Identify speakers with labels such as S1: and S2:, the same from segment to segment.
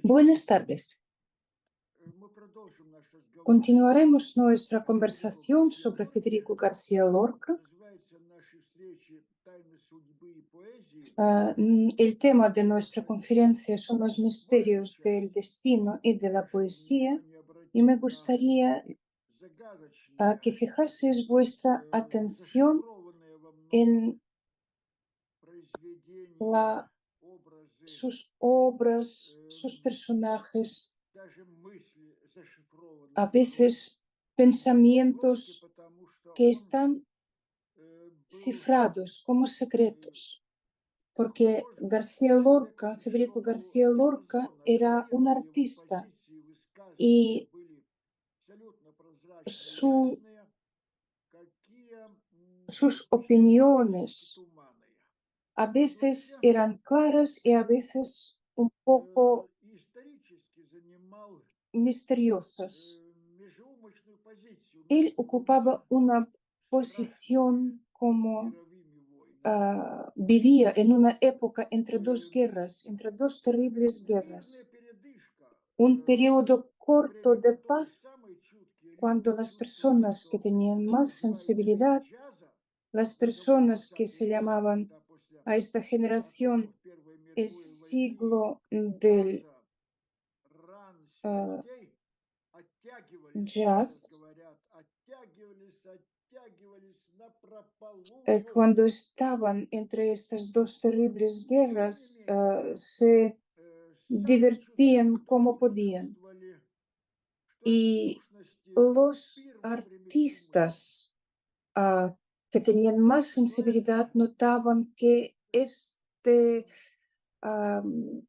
S1: Buenas tardes. Continuaremos nuestra conversación sobre Federico García Lorca. El tema de nuestra conferencia son los misterios del destino y de la poesía, y me gustaría que fijaseis vuestra atención en sus obras, sus personajes, a veces pensamientos que están cifrados como secretos, porque Federico García Lorca era un artista y sus opiniones a veces eran claras y a veces un poco misteriosas. Él ocupaba una posición como vivía en una época entre dos guerras, entre dos terribles guerras, un periodo corto de paz cuando las personas que tenían más sensibilidad, las personas que se llamaban a esta generación el siglo del jazz, cuando estaban entre estas dos terribles guerras, se divertían como podían. Y los artistas que tenían más sensibilidad notaban que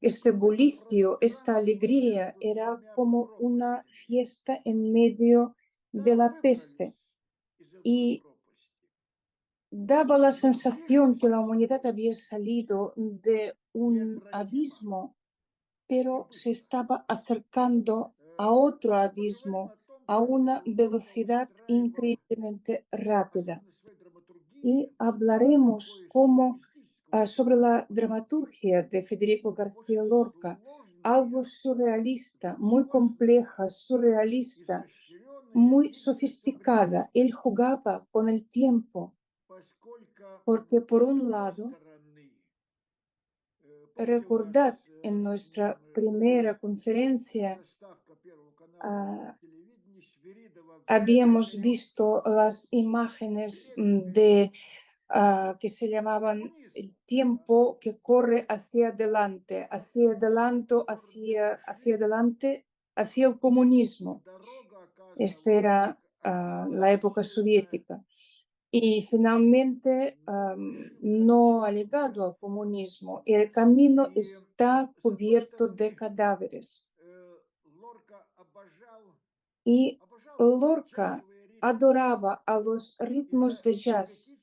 S1: este bullicio, esta alegría era como una fiesta en medio de la peste. Y daba la sensación que la humanidad había salido de un abismo, pero se estaba acercando a otro abismo a una velocidad increíblemente rápida. Y hablaremos sobre la dramaturgia de Federico García Lorca, algo surrealista, muy compleja, surrealista, muy sofisticada. Él jugaba con el tiempo, porque por un lado, recordad en nuestra primera conferencia, habíamos visto las imágenes que se llamaban el tiempo que corre hacia adelante, hacia el comunismo. Esta era la época soviética. Y finalmente no ha llegado al comunismo. El camino está cubierto de cadáveres. Y Lorca adoraba a los ritmos de jazz.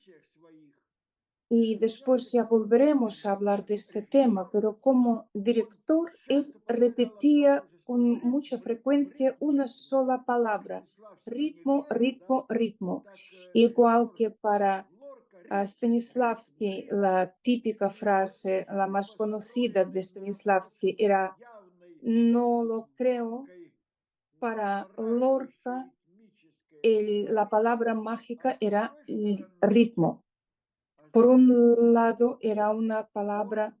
S1: Y después ya volveremos a hablar de este tema, pero como director, él repetía con mucha frecuencia una sola palabra: ritmo, ritmo, ritmo. Igual que para Stanislavski, la típica frase, la más conocida de Stanislavski era "no lo creo", para Lorca la palabra mágica era ritmo. Por un lado, era una palabra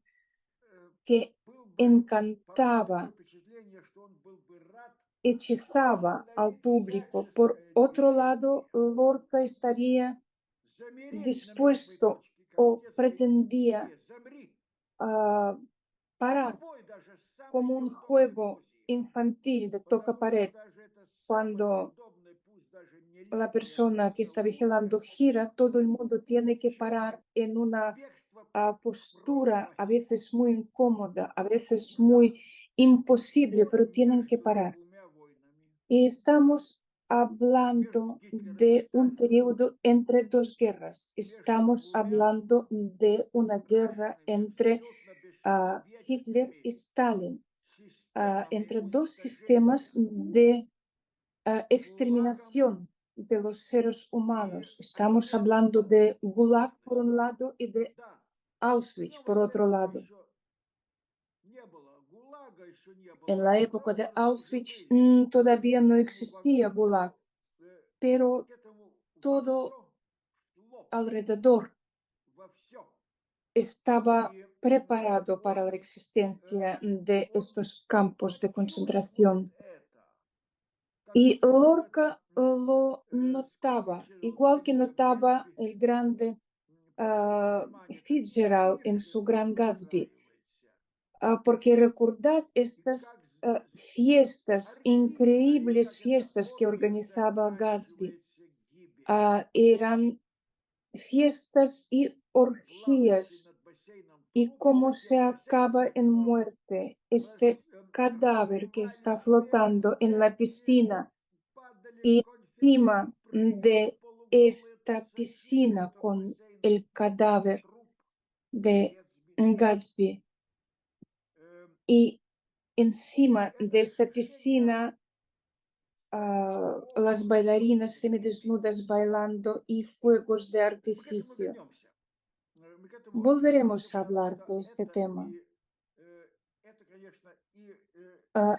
S1: que encantaba, hechizaba al público. Por otro lado, Lorca estaría dispuesto o pretendía parar, como un juego infantil de toca pared. Cuando la persona que está vigilando gira, todo el mundo tiene que parar en una postura a veces muy incómoda, a veces muy imposible, pero tienen que parar. Y estamos hablando de un periodo entre dos guerras. Estamos hablando de una guerra entre Hitler y Stalin, entre dos sistemas de exterminación de los seres humanos. Estamos hablando de Gulag por un lado y de Auschwitz por otro lado. En la época de Auschwitz todavía no existía Gulag, pero todo alrededor estaba preparado para la existencia de estos campos de concentración. Y Lorca lo notaba, igual que notaba el grande Fitzgerald en su Gran Gatsby, porque recordad estas fiestas, increíbles fiestas que organizaba Gatsby. Eran fiestas y orgías, y cómo se acaba en muerte este cadáver que está flotando en la piscina, y encima de esta piscina con el cadáver de Gatsby, y encima de esta piscina las bailarinas semidesnudas bailando y fuegos de artificio. Volveremos a hablar de este tema.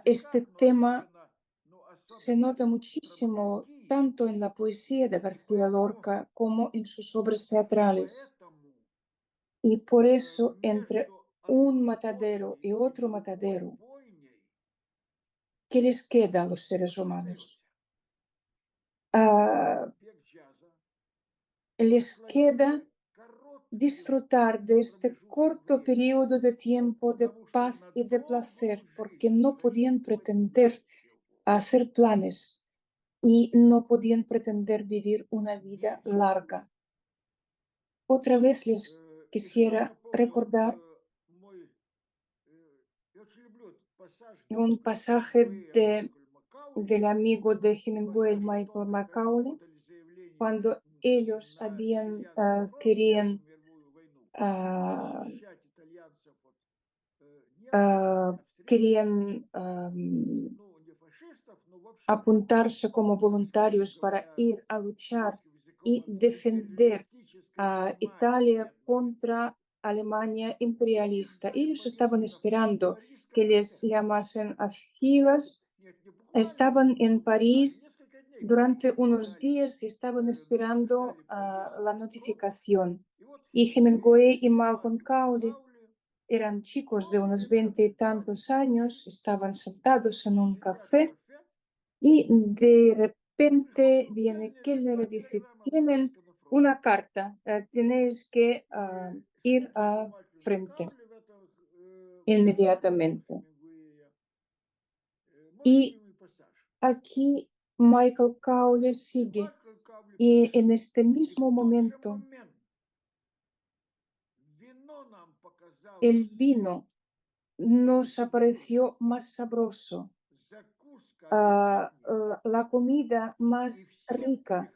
S1: Este tema se nota muchísimo tanto en la poesía de García Lorca como en sus obras teatrales. Y por eso, entre un matadero y otro matadero, ¿qué les queda a los seres humanos? Les queda disfrutar de este corto periodo de tiempo de paz y de placer, porque no podían pretender hacer planes y no podían pretender vivir una vida larga. Otra vez les quisiera recordar un pasaje del amigo de Hemingway, Michael Macaulay, cuando ellos querían ah, querían apuntarse como voluntarios para ir a luchar y defender a Italia contra Alemania imperialista. Ellos estaban esperando que les llamasen a filas, estaban en París durante unos días y estaban esperando la notificación. Y Hemingway y Malcolm Cowley eran chicos de unos 20 y tantos años, estaban sentados en un café y de repente viene Kellner y dice, tienen una carta, tenéis que ir a frente inmediatamente. Y aquí Michael Cowley sigue, y en este mismo momento el vino nos apareció más sabroso, la comida más rica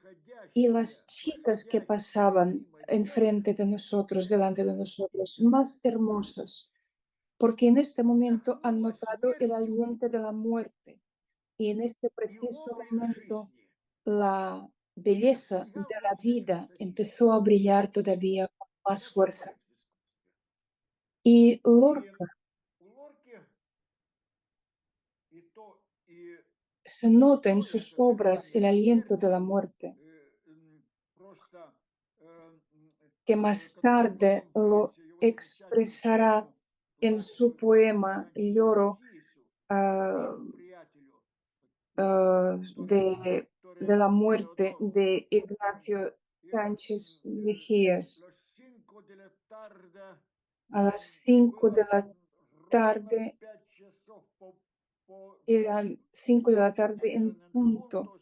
S1: y las chicas que pasaban enfrente de nosotros, delante de nosotros, más hermosas, porque en este momento han notado el aliento de la muerte, y en este preciso momento la belleza de la vida empezó a brillar todavía con más fuerza. Y Lorca se nota en sus obras el aliento de la muerte, que más tarde lo expresará en su poema Lloro de la muerte de Ignacio Sánchez Mejías. A las 5 de la tarde, eran 5 de la tarde en punto,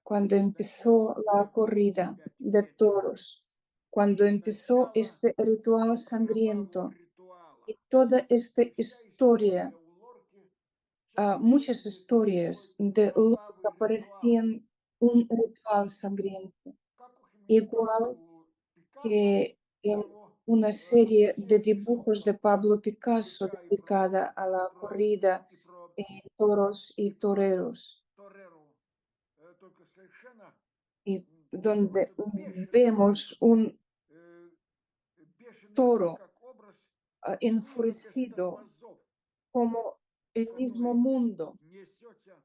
S1: cuando empezó la corrida de toros, cuando empezó este ritual sangriento, y toda esta historia, muchas historias de Lorca parecían un ritual sangriento, igual que en una serie de dibujos de Pablo Picasso dedicada a la corrida de toros y toreros, y donde vemos un toro enfurecido como el mismo
S2: который
S1: mundo
S2: несется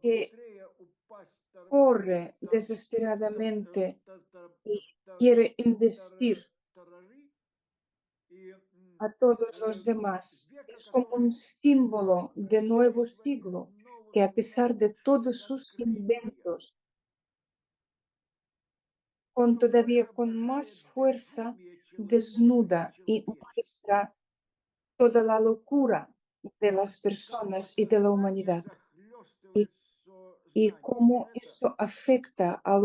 S1: que
S2: побыстрее упасть
S1: corre desesperadamente y
S2: в
S1: quiere investir
S2: тартарары, и
S1: a todos los demás.
S2: века,
S1: Es como un
S2: который
S1: símbolo de
S2: Россия
S1: nuevo
S2: своих
S1: siglo que
S2: новых
S1: a pesar de todos
S2: технологических
S1: sus
S2: открытиях
S1: inventos, con
S2: все больше
S1: todavía con
S2: обнажает
S1: más fuerza,
S2: безумие человека и
S1: desnuda y
S2: человечества.
S1: muestra toda la locura de las
S2: Как
S1: personas y de la
S2: подсознание
S1: humanidad y,
S2: захлестывает
S1: y
S2: сознание.
S1: cómo
S2: Это
S1: esto afecta
S2: Фрейд,
S1: a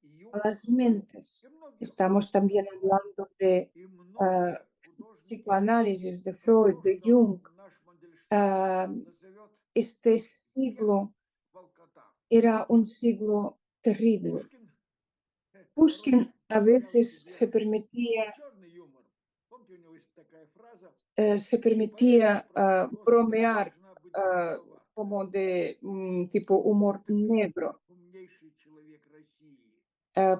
S2: Юнг
S1: las mentes.
S2: и многие
S1: Estamos también
S2: художники.
S1: hablando de
S2: И
S1: ah,
S2: многие художники
S1: psicoanálisis, de
S2: про
S1: Freud,
S2: то,
S1: de
S2: что
S1: Jung.
S2: наш Мандельштам
S1: Ah,
S2: назовет
S1: este
S2: век
S1: siglo
S2: волкота.
S1: era un siglo terrible.
S2: Пушкин порой
S1: Pushkin a
S2: позволял
S1: veces
S2: себе черный юмор. Помните, у него есть такая фраза:
S1: se
S2: поэзия,
S1: permitía
S2: прости Господи,
S1: bromear
S2: должна быть
S1: ah,
S2: глуповатой.
S1: como de tipo humor
S2: Это пишет
S1: negro.
S2: умнейший человек России.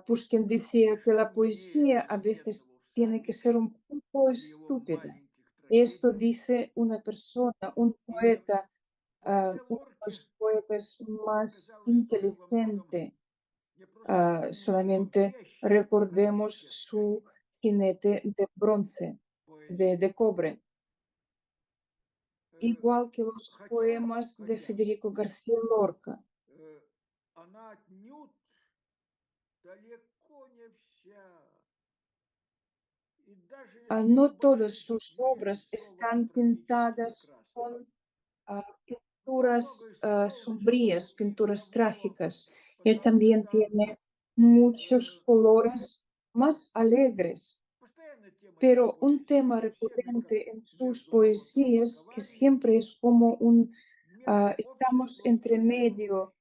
S1: Pushkin decía que
S2: Что
S1: la
S2: умнее
S1: poesía a veces
S2: бессмертного
S1: tiene que ser
S2: всадника
S1: un poco
S2: или его
S1: estúpida.
S2: маленьких
S1: Esto
S2: трагедий.
S1: dice una persona, un
S2: И
S1: poeta,
S2: поэзия
S1: uno de
S2: Лорки
S1: los poetas más
S2: оказалась тоже во многом
S1: inteligente.
S2: не просто умнее, но
S1: Solamente
S2: вещей
S1: recordemos su
S2: отечественных
S1: jinete de bronce,
S2: поэзий.
S1: de cobre. Igual que los
S2: Хотя,
S1: poemas de
S2: хотя
S1: Federico García Lorca.
S2: она отнюдь далеко не вся. И даже если
S1: No
S2: в
S1: todas sus
S2: большинстве
S1: obras
S2: рисованы
S1: están
S2: трагические
S1: pintadas
S2: краски,
S1: con
S2: но много
S1: pinturas
S2: из флоточков
S1: sombrías,
S2: и
S1: pinturas
S2: гаммов,
S1: trágicas. Él
S2: потому
S1: también
S2: что
S1: tiene muchos
S2: это
S1: colores más alegres,
S2: постоянная тема его
S1: pero un
S2: поэзии.
S1: tema
S2: Между всеми
S1: recurrente en sus
S2: между молотом и
S1: poesías que
S2: наковальней,
S1: siempre es como
S2: между
S1: estamos
S2: обществом
S1: entre
S2: и природой.
S1: medio.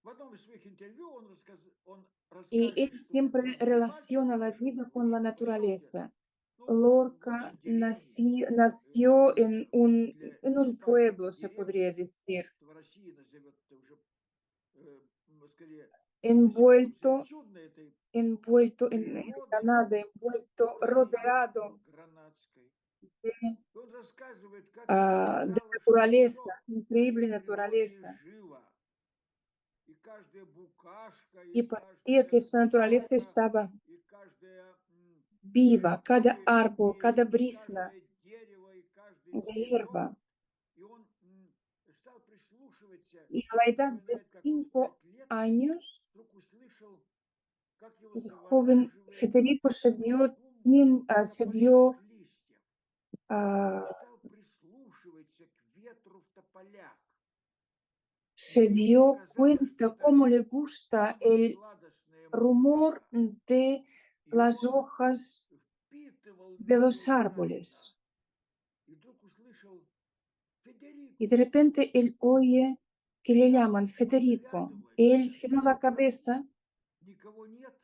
S2: В одном из своих интервью он
S1: Y él
S2: рассказывает, что
S1: siempre
S2: когда был
S1: relaciona
S2: мальчиком,
S1: la
S2: решил
S1: vida con la
S2: учиться пойти где-то,
S1: naturaleza.
S2: ну, в
S1: Lorca
S2: очень деревне,
S1: nació
S2: чтобы для
S1: en un
S2: испанской
S1: pueblo, se podría
S2: деревни,
S1: decir,
S2: что в России назовет это уже, скорее, присутствие
S1: envuelto,
S2: чудной этой
S1: envuelto en
S2: природы,
S1: Granada, envuelto,
S2: Украины
S1: rodeado
S2: гранадской.
S1: de,
S2: И он рассказывает, как ему
S1: de
S2: казалось, что
S1: naturaleza,
S2: все в этой
S1: increíble
S2: природе
S1: naturaleza.
S2: живо. И каждая букашка, и
S1: Y parecía que
S2: каждая
S1: esta naturaleza
S2: цикада,
S1: estaba
S2: и каждая
S1: viva, cada árbol, cada
S2: корень, и
S1: brisna
S2: каждое дерево, и каждый
S1: de
S2: цветок.
S1: hierba.
S2: И он стал прислушиваться,
S1: Y a la
S2: и
S1: edad de
S2: вспоминает, как он в
S1: 5
S2: 5 лет
S1: años,
S2: вдруг услышал, как его
S1: el joven
S2: завораживает
S1: Federico
S2: шум
S1: se
S2: тополиных
S1: dio
S2: листьев. И
S1: ah,
S2: стал прислушиваться к ветру в тополях. И
S1: se
S2: ему
S1: dio
S2: показалось, что
S1: cuenta
S2: это
S1: cómo le gusta
S2: самая
S1: el
S2: сладостная
S1: rumor
S2: музыка.
S1: de
S2: И
S1: las
S2: он
S1: hojas
S2: впитывал
S1: de los
S2: мелодрамно.
S1: árboles.
S2: И вдруг услышал
S1: Y de
S2: Федерико.
S1: repente él oye que le
S2: Стал
S1: llaman
S2: к нему
S1: Federico.
S2: оглядывается,
S1: Él giró la
S2: смотрит,
S1: cabeza
S2: никого нет.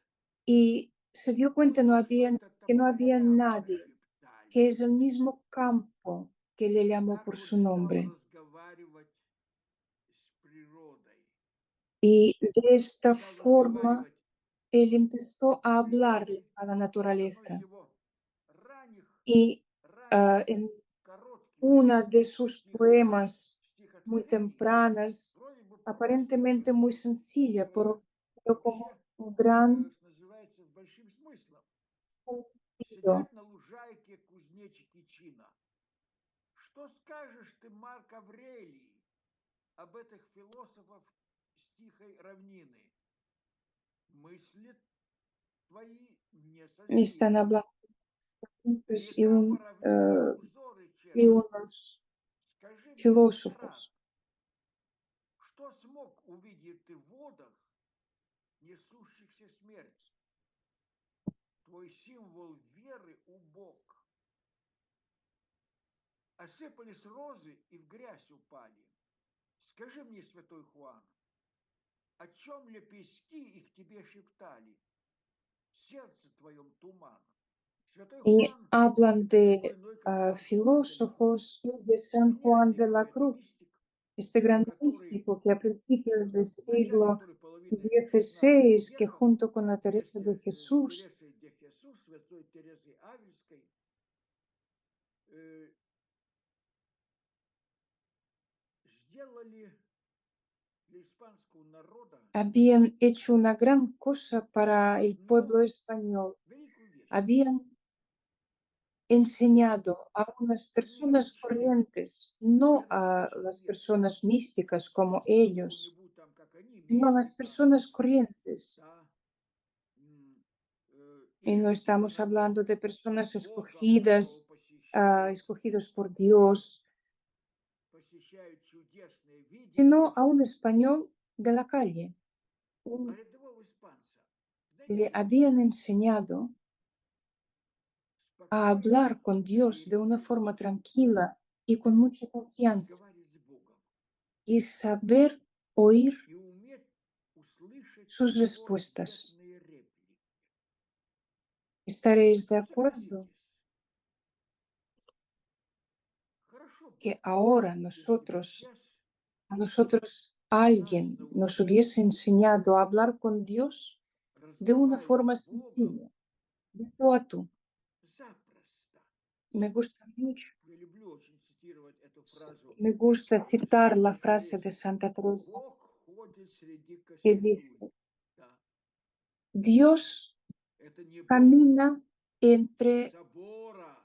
S1: y se dio cuenta
S2: Понял, что это
S1: que no había
S2: тополя
S1: nadie, que
S2: прошептали.
S1: es el mismo campo que le
S2: И
S1: llamó
S2: так
S1: por
S2: он
S1: su
S2: стал
S1: nombre.
S2: разговаривать с природой.
S1: Y de esta
S2: Стал
S1: forma
S2: разговаривать
S1: él empezó
S2: с
S1: a hablarle
S2: природой
S1: a la
S2: в одной из
S1: naturaleza.
S2: его ранних,
S1: Y en
S2: коротких,
S1: una de sus poemas muy
S2: стихотворений,
S1: tempranas,
S2: вроде бы простых,
S1: aparentemente muy sencilla, pero como
S2: вообще,
S1: un gran
S2: что называется, с большим смыслом.
S1: sentido.
S2: Сидят на лужайке кузнечики чина. Что скажешь ты, Марк Аврелий, об этих философов стихой равнины? Мысли твои не
S1: Están
S2: состигли.
S1: hablando juntos
S2: Река по равнине узоры
S1: y
S2: чертит.
S1: unos
S2: Скажи мне, Сократ,
S1: filósofos.
S2: что смог увидеть ты в водах, несущихся смерть? Твой символ веры убог. Осыпались розы и в грязь упали. Скажи мне, святой Хуан, о чем лепестки их тебе шептали? В сердце твоем туман. Святой
S1: Y
S2: Хуан–
S1: hablan
S2: это никто
S1: de
S2: иной, как Иван Хлодвиг,
S1: filósofos y de San Juan
S2: гениальный
S1: de la Cruz,
S2: поэт-мистик,
S1: este gran
S2: который
S1: místico que a principios del
S2: в начале
S1: siglo
S2: второй половины XVI
S1: XVI, que
S2: века
S1: junto con la Teresa
S2: вместе
S1: de
S2: с
S1: Jesús
S2: Тересой де Хесус, святой Терезой Авельской, э, сделали для испанского народа
S1: habían hecho una gran cosa para el pueblo
S2: новую,
S1: español.
S2: великую вещь.
S1: Habían enseñado a unas
S2: Они
S1: personas
S2: научили
S1: corrientes, no a
S2: верующих
S1: las
S2: веровать
S1: personas místicas como ellos,
S2: какому-нибудь там, как они,
S1: sino a las
S2: мистикам,
S1: personas corrientes.
S2: да,
S1: Y no
S2: истинно
S1: estamos hablando de
S2: наполненных
S1: personas
S2: Богом, кто
S1: escogidas,
S2: посещают,
S1: escogidos por Dios,
S2: посещают чудесные
S1: sino
S2: видения,
S1: a un español de la calle.
S2: а
S1: Un-
S2: рядового испанца.
S1: Le
S2: Знаете,
S1: habían enseñado a
S2: спокойно
S1: hablar con Dios de
S2: верить
S1: una forma tranquila y con mucha
S2: и
S1: confianza
S2: разговаривать с Богом,
S1: y saber oír
S2: и уметь услышать
S1: sus
S2: его
S1: respuestas.
S2: ответные реплики.
S1: Estaréis de acuerdo
S2: Согласитесь, хорошо бы,
S1: que ahora
S2: если бы сейчас
S1: a nosotros
S2: нас
S1: alguien nos hubiese
S2: научили,
S1: enseñado a hablar con Dios de una
S2: разговаривать
S1: forma
S2: с Богом
S1: sencilla, de tú a tú.
S2: запросто.
S1: Me gusta mucho,
S2: Я люблю очень цитировать эту фразу
S1: me gusta citar la
S2: Санты
S1: frase de
S2: Тересы.
S1: Santa Teresa
S2: Бог ходит среди
S1: que
S2: костей.
S1: dice,
S2: Да.
S1: Dios
S2: Это не Бог
S1: camina entre,
S2: собора,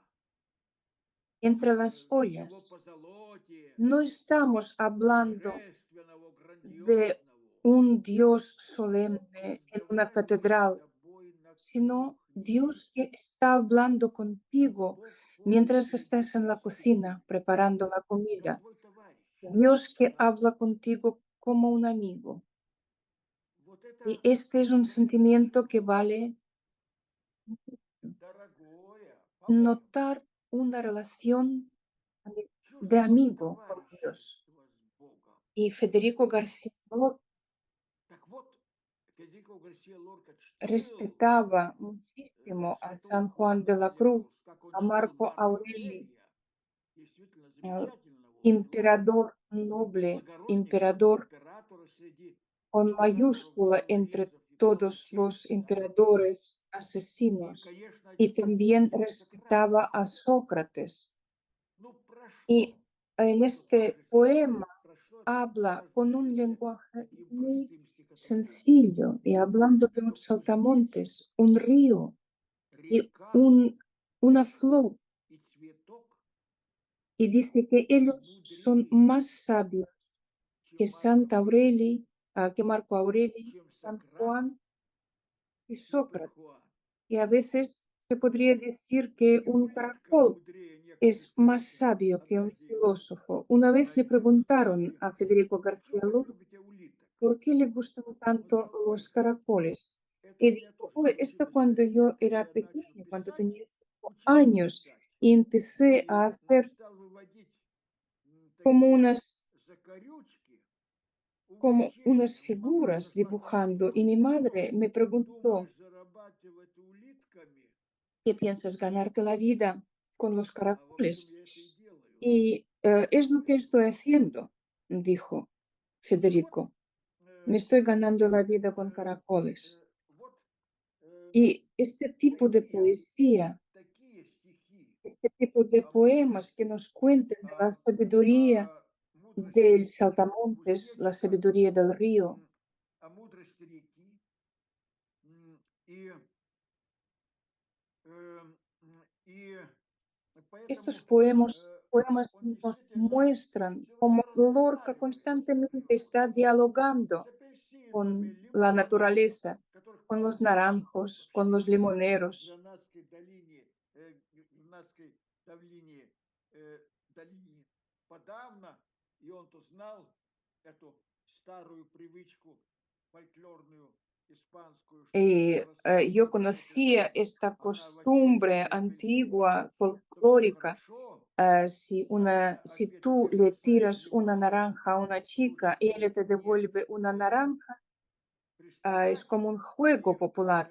S1: entre las
S2: всего
S1: ollas.
S2: позолоте,
S1: No estamos hablando
S2: торжественного,
S1: de
S2: грандиозного.
S1: un Dios
S2: Бог
S1: solemne en una
S2: разговаривает с
S1: catedral,
S2: тобой на
S1: sino
S2: кухне.
S1: Dios que está hablando contigo
S2: Бог ходит
S1: mientras
S2: среди
S1: estás en la
S2: костей,
S1: cocina preparando la
S2: как
S1: comida.
S2: твой товарищ.
S1: Dios que
S2: Да.
S1: habla contigo como un amigo.
S2: Вот
S1: Y
S2: это
S1: este es un sentimiento que vale
S2: дорогое. По-моему,
S1: notar una relación de
S2: чувствовать
S1: amigo con Dios.
S2: товарищество с Богом.
S1: Y Federico García Lorca
S2: Так вот, Федерико Гарсия Лорка чтил
S1: respetaba muchísimo a
S2: святого
S1: San Juan
S2: Хуана
S1: de la
S2: де la Cruz,
S1: Cruz,
S2: как он
S1: a
S2: чтил
S1: Marco
S2: Марка
S1: Aureli,
S2: Аврелия, действительно
S1: eh,
S2: замечательного, взрослого,
S1: emperador noble,
S2: благороднейшего
S1: emperador
S2: императора среди
S1: con
S2: императоров,
S1: mayúscula entre
S2: головорезов и
S1: todos
S2: плотоучений.
S1: los
S2: Да?
S1: emperadores
S2: И,
S1: asesinos.
S2: конечно,
S1: Y también
S2: чтил Сократа.
S1: respetaba a Sócrates.
S2: Ну, про
S1: Y
S2: что
S1: en
S2: это
S1: este
S2: скажете?
S1: poema
S2: Про что это?
S1: habla con un
S2: Разрешите
S1: lenguaje
S2: таким
S1: muy
S2: простым стихотворением.
S1: sencillo y hablando de un
S2: Что увидите
S1: saltamontes, un río y
S2: река
S1: una flor,
S2: и цветок
S1: y dice que ellos son
S2: мудрее,
S1: más sabios
S2: чем
S1: que
S2: Марк
S1: Santa
S2: Аврелий,
S1: Aureli, que Marco Aureli,
S2: чем
S1: San
S2: Сократ,
S1: Juan y
S2: Святой
S1: Sócrates.
S2: Хуан.
S1: Y a veces se podría decir que
S2: И
S1: un
S2: улитка
S1: caracol
S2: мудрее некоторых
S1: es más
S2: философов
S1: sabio
S2: от
S1: que un
S2: дождевика.
S1: filósofo. Una vez le
S2: Знаете, почему
S1: preguntaron
S2: спросили,
S1: a Federico García
S2: чего вы
S1: Lorca
S2: любите улиток?
S1: por qué le gustan
S2: Он
S1: tanto
S2: сказал,
S1: los
S2: ой,
S1: caracoles.
S2: это
S1: Y
S2: у меня
S1: dijo,
S2: тоже
S1: "Uy, esto
S2: случилось
S1: cuando
S2: перед тем,
S1: yo
S2: как
S1: era
S2: я начал
S1: pequeño, cuando
S2: писать,
S1: tenía 5 años,
S2: учился писать.
S1: y empecé a
S2: И
S1: hacer
S2: стал выводить
S1: como
S2: такие
S1: unas,
S2: закорючки,
S1: como unas
S2: увлечения. Мама
S1: figuras
S2: зашла ко мне,
S1: dibujando.
S2: ой,
S1: Y mi
S2: ты что,
S1: madre me preguntó,
S2: думаешь зарабатывать улитками?
S1: ¿qué piensas ganarte la vida con los
S2: А в общем,
S1: caracoles?
S2: я это и делаю.
S1: Y es lo que estoy haciendo, dijo
S2: Так вот,
S1: Federico. Me
S2: э,
S1: estoy ganando la vida con
S2: э,
S1: caracoles.
S2: вот
S1: Y este tipo de
S2: такие,
S1: poesía,
S2: такие стихи
S1: este tipo de
S2: о
S1: poemas que
S2: мудрости,
S1: nos cuenten de la sabiduría
S2: о мудрости
S1: del saltamontes, la
S2: кузнечика,
S1: sabiduría del río,
S2: о мудрости реки. И, и
S1: estos
S2: поэтому
S1: poemas
S2: он
S1: nos
S2: действительно
S1: muestran
S2: все время
S1: cómo Lorca
S2: разговаривает с
S1: constantemente está
S2: природой, с
S1: dialogando
S2: апельсинами,
S1: con la
S2: лимонами,
S1: naturaleza,
S2: которых
S1: con los
S2: полно
S1: naranjos,
S2: вообще
S1: con los
S2: в
S1: limoneros.
S2: Гранадской долине, Гранадской долине, долине подавно, и он-то знал эту старую привычку фольклорную испанскую, что когда
S1: Y yo
S2: расцветет
S1: conocía
S2: цветочок,
S1: esta
S2: она в ответ
S1: costumbre
S2: тебе апельсином,
S1: antigua,
S2: то все
S1: folclórica.
S2: хорошо,
S1: Si
S2: ответ
S1: tú
S2: тебе
S1: le
S2: бросает
S1: tiras una
S2: лимон,
S1: naranja a una chica
S2: слушай,
S1: y ella
S2: ты
S1: te
S2: мне
S1: devuelve una naranja, es
S2: приставать,
S1: como un
S2: и
S1: juego popular.